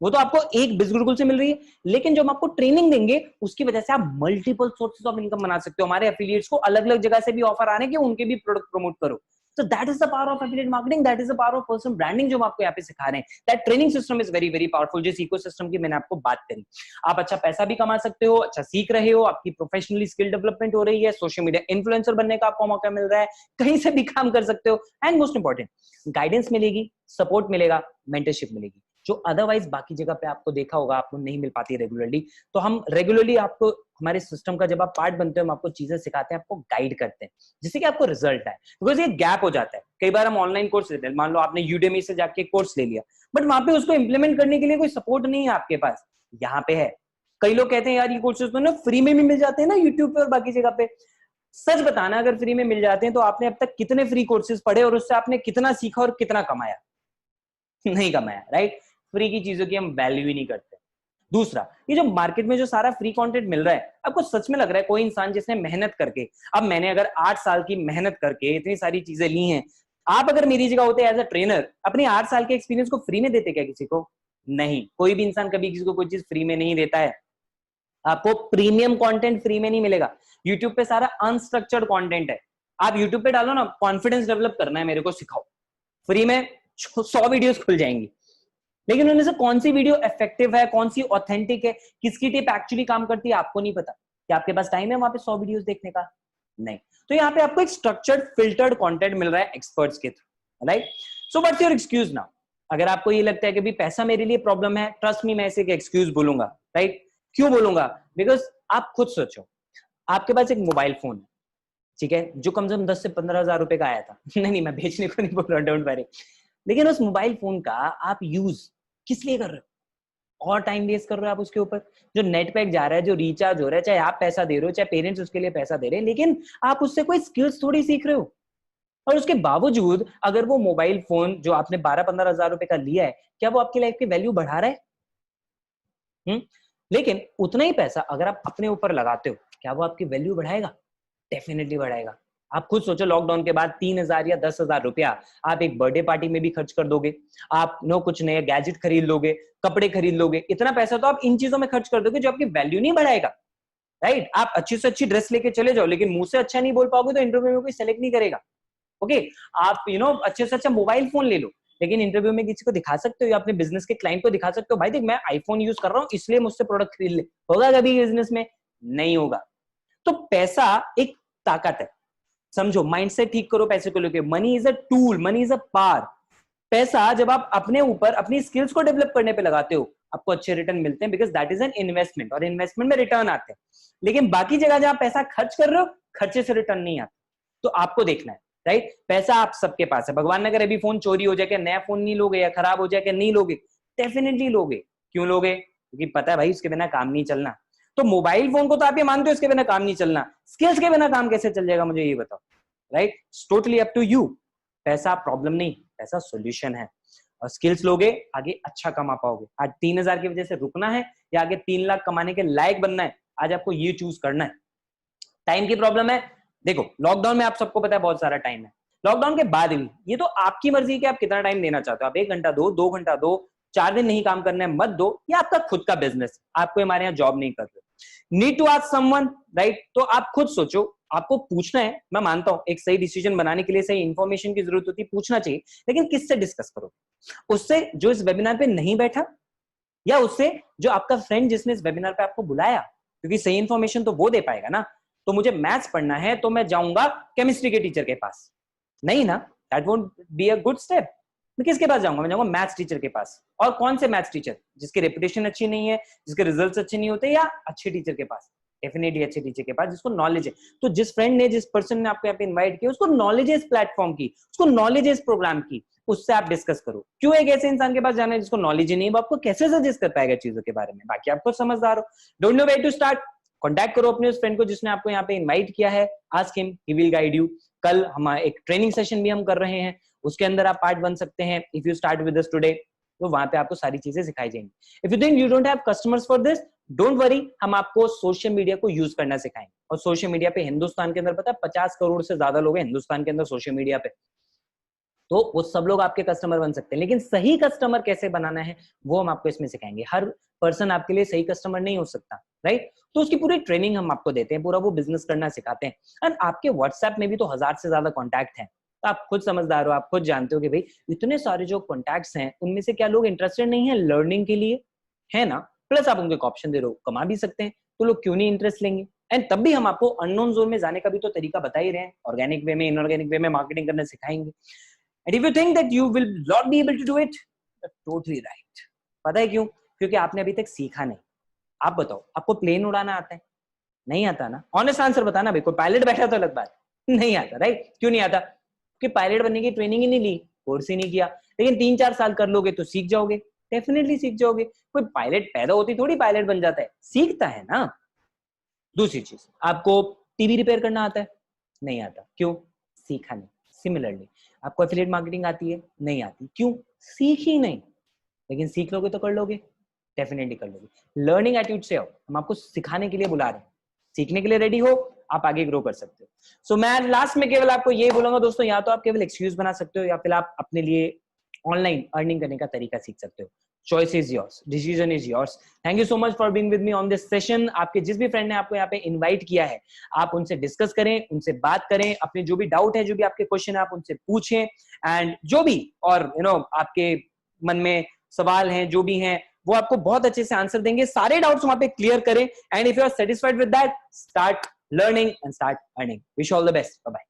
[SPEAKER 1] वो तो आपको एक बिज गुरुकुल से मिल रही है, लेकिन जो हम आपको ट्रेनिंग देंगे उसकी वजह से आप मल्टीपल सोर्सेज ऑफ इनकम बना सकते हो। हमारे एफिलिएट्स को अलग अलग जगह से भी ऑफर आ रहे हैं कि उनके भी प्रोडक्ट प्रमोट करो। So that is the power of affiliate marketing, that is the power of personal branding जो हम आपको यहाँ पे सिखा रहे हैं। That training system is very very powerful, जिस इकोसिस्टम की मैंने आपको बात करी। आप अच्छा पैसा भी कमा सकते हो, अच्छा सीख रहे हो, आपकी प्रोफेशनली स्किल डेवलपमेंट हो रही है, सोशल मीडिया इन्फ्लुएंसर बनने का आपको मौका मिल रहा है, कहीं से भी काम कर सकते हो, एंड मोस्ट इंपॉर्टेंट गाइडेंस मिलेगी, सपोर्ट मिलेगा, मेंटरशिप मिलेगी, जो अदरवाइज बाकी जगह पे आपको देखा होगा आपको नहीं मिल पाती रेगुलरली। तो हम रेगुलरली आपको हमारे सिस्टम का जब आप पार्ट बनते हो, हम आपको चीजें सिखाते हैं, आपको गाइड करते हैं, जिससे कि आपको रिजल्ट आए। बिकॉज ये गैप हो जाता है, कई बार हम ऑनलाइन कोर्स लेते हैं, मान लो आपने यूडेमी से जाके कोर्स ले लिया, बट वहां पे उसको इंप्लीमेंट करने के लिए कोई सपोर्ट नहीं है आपके पास। यहाँ पे है। कई लोग कहते हैं यार ये कोर्सेज तो ना फ्री में भी मिल जाते हैं ना यूट्यूब पे और बाकी जगह पे। सच बताना, अगर फ्री में मिल जाते हैं तो आपने अब तक कितने फ्री कोर्सेज पढ़े और उससे आपने कितना सीखा और कितना कमाया? नहीं कमाया, राइट? फ्री की चीजों की हम वैल्यू ही नहीं करते। दूसरा, ये जो मार्केट में जो सारा फ्री कंटेंट मिल रहा है, आपको सच में लग रहा है कोई इंसान जिसने मेहनत करके, अब मैंने अगर 8 साल की मेहनत करके इतनी सारी चीजें ली हैं, आप अगर मेरी जगह होते एज अ ट्रेनर, अपने 8 साल के एक्सपीरियंस को फ्री में देते क्या किसी को? नहीं। कोई भी इंसान कभी किसी को कोई चीज फ्री में नहीं देता है। आपको प्रीमियम कंटेंट फ्री में नहीं मिलेगा। यूट्यूब पे सारा अनस्ट्रक्चर्ड कंटेंट है। आप यूट्यूब पे डालो ना, कॉन्फिडेंस डेवलप करना है मेरे को सिखाओ, फ्री में 100 वीडियोस खुल जाएंगी, लेकिन उनमें से कौन सी वीडियो इफेक्टिव है, कौन सी ऑथेंटिक है, किसकी टिप एक्चुअली काम करती है, आपको नहीं पता। क्या आपके पास टाइम है वहां पे 100 वीडियोस देखने का? नहीं। तो यहाँ पे आपको एक स्ट्रक्चर्ड फिल्टर्ड कंटेंट मिल रहा है एक्सपर्ट्स के through, right? So what's your excuse now? अगर आपको ये लगता है कि भी पैसा मेरे लिए प्रॉब्लम है, ट्रस्ट मी, मैं इसे एक एक्सक्यूज बोलूंगा, राइट? क्यों बोलूंगा? बिकॉज आप खुद सोचो, आपके पास एक मोबाइल फोन है, ठीक है, जो कम से कम 10 से 15 हजार रुपए का आया था। नहीं, मैं बेचने को नहीं बोल रहा, डोंट वरी। लेकिन उस मोबाइल फोन का आप यूज किस लिए कर रहे हो? और टाइम वेस्ट कर रहे हो आप उसके ऊपर। जो नेट पैक जा रहा है, जो रिचार्ज हो रहा है, चाहे आप पैसा दे रहे हो, चाहे पेरेंट्स उसके लिए पैसा दे रहे हैं, लेकिन आप उससे कोई स्किल्स थोड़ी सीख रहे हो। और उसके बावजूद अगर वो मोबाइल फोन जो आपने 12-15 हजार रुपए का लिया है, क्या वो आपकी लाइफ की वैल्यू बढ़ा रहा है? लेकिन उतना ही पैसा अगर आप अपने ऊपर लगाते हो, क्या वो आपकी वैल्यू बढ़ाएगा? डेफिनेटली बढ़ाएगा। आप खुद सोचो, लॉकडाउन के बाद 3,000 या 10,000 रुपया आप एक बर्थडे पार्टी में भी खर्च कर दोगे, आप कुछ नए गैजेट खरीद लोगे, कपड़े खरीद लोगे, इतना पैसा तो आप इन चीजों में खर्च कर दोगे जो आपकी वैल्यू नहीं बढ़ाएगा, राइट? आप अच्छी से अच्छी ड्रेस लेके चले जाओ, लेकिन मुंह से अच्छा नहीं बोल पाओगे तो इंटरव्यू में कोई सेलेक्ट नहीं करेगा। ओके, आप अच्छे से अच्छा मोबाइल फोन ले लो, लेकिन इंटरव्यू में किसी को दिखा सकते हो या अपने बिजनेस के क्लाइंट को दिखा सकते हो, भाई देख मैं आईफोन यूज कर रहा हूं इसलिए मुझसे प्रोडक्ट खरीद ले। होगा कभी बिजनेस में? नहीं होगा। तो पैसा एक ताकत है, समझो, माइंडसेट ठीक करो पैसे को लेकर। Money is a tool, money is a power. पैसा जब आप अपने ऊपर अपनी स्किल्स को डेवलप करने पे लगाते हो, आपको अच्छे रिटर्न मिलते हैं, because that is an investment, और इन्वेस्टमेंट में रिटर्न आते हैं। लेकिन बाकी जगह जहां पैसा खर्च कर रहे हो, खर्चे से रिटर्न नहीं आता। तो आपको देखना है, राइट? पैसा आप सबके पास है। भगवान ने अगर अभी फोन चोरी हो जाए, क्या नया फोन नहीं लोगे? या खराब हो जाए, क्या नहीं लोगे? डेफिनेटली लोगे। क्यों लोगे? क्योंकि पता है भाई उसके बिना काम नहीं चलना। तो मोबाइल फोन को तो आप ये मानते हो इसके बिना काम नहीं चलना, स्किल्स के बिना काम कैसे चल जाएगा, मुझे ये बताओ, right? Totally up to you. पैसा प्रॉब्लम नहीं, पैसा सोल्यूशन है। और स्किल्स लोगे, आगे अच्छा कमा पाओगे। आज 3,000 की वजह से रुकना है या आगे 3 लाख कमाने के लायक बनना है, आज आपको ये चूज करना है। टाइम की प्रॉब्लम है, देखो लॉकडाउन में आप सबको पता है बहुत सारा टाइम है। लॉकडाउन के बाद भी ये तो आपकी मर्जी है कि आप कितना टाइम देना चाहते हो। आप 1 घंटा दो, 2 घंटा दो, 4 दिन नहीं काम करना है मत दो, या आपका खुद का बिजनेस, आपको हमारे यहाँ जॉब नहीं कर रहे। Need to ask someone, right? तो आप खुद सोचो, आपको पूछना है। मैं मानता हूं एक सही डिसीजन बनाने के लिए सही इंफॉर्मेशन की जरूरत होती है, पूछना चाहिए, लेकिन किससे डिस्कस करो? उससे जो इस वेबिनार पे नहीं बैठा, या उससे जो आपका फ्रेंड जिसने इस वेबिनार पे आपको बुलाया? क्योंकि सही इंफॉर्मेशन तो वो दे पाएगा ना। तो मुझे मैथ्स पढ़ना है तो मैं जाऊंगा केमिस्ट्री के टीचर के पास? नहीं ना, that won't be a good step. मैं किसके पास जाऊंगा? मैं जाऊंगा मैथ्स टीचर के पास। और कौन से मैथ्स टीचर? जिसकी रेपुटेशन अच्छी नहीं है, जिसके रिजल्ट्स अच्छे नहीं होते, या अच्छे टीचर के पास? डेफिनेटली अच्छे टीचर के पास जिसको नॉलेज है। तो जिस फ्रेंड ने, जिस पर्सन ने आपको यहाँ पे इन्वाइट किया, उसको नॉलेज है इस प्लेटफॉर्म की, उसको नॉलेज है इस प्रोग्राम की, उससे आप डिस्कस करो। क्यों एक ऐसे इंसान के पास जाना है जिसको नॉलेज ही नहीं, वो आपको कैसे सजेस्ट कर पाएगा चीजों के बारे में? बाकी आपको समझदार हो, don't know where to start, contact करो अपने उस फ्रेंड को जिसने आपको यहाँ पे इन्वाइट किया है। Ask him, he will guide you. कल हमारा एक ट्रेनिंग सेशन भी हम कर रहे हैं, उसके अंदर आप पार्ट बन सकते हैं। If you start with us today, तो वहां पे आपको सारी चीजें सिखाई जाएंगी। If you think you don't have customers for this, don't worry, हम आपको सोशल मीडिया को यूज करना सिखाएंगे। और सोशल मीडिया पे हिंदुस्तान के अंदर पता है 50 करोड़ से ज्यादा लोग हैं हिंदुस्तान के अंदर सोशल मीडिया पे। तो वो सब लोग आपके कस्टमर बन सकते हैं, लेकिन सही कस्टमर कैसे बनाना है वो हम आपको इसमें सिखाएंगे। हर पर्सन आपके लिए सही कस्टमर नहीं हो सकता, राइट? तो उसकी पूरी ट्रेनिंग हम आपको देते हैं, पूरा वो बिजनेस करना सिखाते हैं। एंड आपके व्हाट्सएप में भी तो 1000 से ज्यादा कॉन्टैक्ट हैं, तो आप खुद समझदार हो, आप खुद जानते हो कि भाई इतने सारे जो कॉन्टैक्ट्स हैं उनमें से क्या लोग इंटरेस्टेड नहीं है लर्निंग के लिए, है ना? प्लस आप उनको एक ऑप्शन दे रहे हो, कमा भी सकते हैं, तो लोग क्यों नहीं इंटरेस्ट लेंगे? एंड तब भी हम आपको अननोन जोन में जाने का भी तो तरीका बता ही रहे हैं, ऑर्गेनिक वे में, इनऑर्गेनिक वे में मार्केटिंग करना सिखाएंगे। And if you think that you will not be able to do it, that's totally right. पता है क्यों? क्योंकि आपने अभी तक सीखा नहीं। आप बताओ, आपको प्लेन उड़ाना आता है? नहीं आता ना? ऑनेस्ट आंसर बताना भाई, कोई पायलट बैठा तो अलग बात, नहीं आता, राइट? क्यों नहीं आता? कि पायलट बनने की ट्रेनिंग ही नहीं ली, कोर्स ही नहीं किया। लेकिन 3-4 साल कर लोगे तो सीख जाओगे, डेफिनेटली सीख जाओगे। कोई पायलट पैदा होती थोड़ी पायलट बन जाता है, सीखता है ना। दूसरी चीज, आपको टीवी रिपेयर करना आता है? नहीं आता। क्यों? सीखा नहीं। सिमिलरली आपको एफिलिएट मार्केटिंग आती है? नहीं आती। क्यों? सीख ही नहीं। लेकिन सीख लोगे तो कर लोगे, डेफिनेटली कर लोगे। लर्निंग एटीट्यूड से आओ, हम आपको सिखाने के लिए बुला रहे हैं, सीखने के लिए रेडी हो, आप आगे ग्रो कर सकते हो। सो मैं लास्ट में केवल आपको ये बोलूंगा दोस्तों, या तो आप केवल एक्सक्यूज बना सकते हो या फिर आप अपने लिए ऑनलाइन अर्निंग करने का तरीका सीख सकते हो। Choice is yours, decision is yours. Thank you so much for being with me on this session. आपके जिस भी फ्रेंड ने आपको यहाँ पे इनवाइट किया है, आप उनसे डिस्कस करें, उनसे बात करें, अपने जो भी डाउट है, जो भी आपके क्वेश्चन है, आप उनसे पूछें। एंड जो भी और आपके मन में सवाल हैं, जो भी हैं, वो आपको बहुत अच्छे से आंसर देंगे। सारे डाउट्स वहां पे क्लियर करें। And if you are satisfied with that, start learning and start earning. Wish all the best. Bye bye.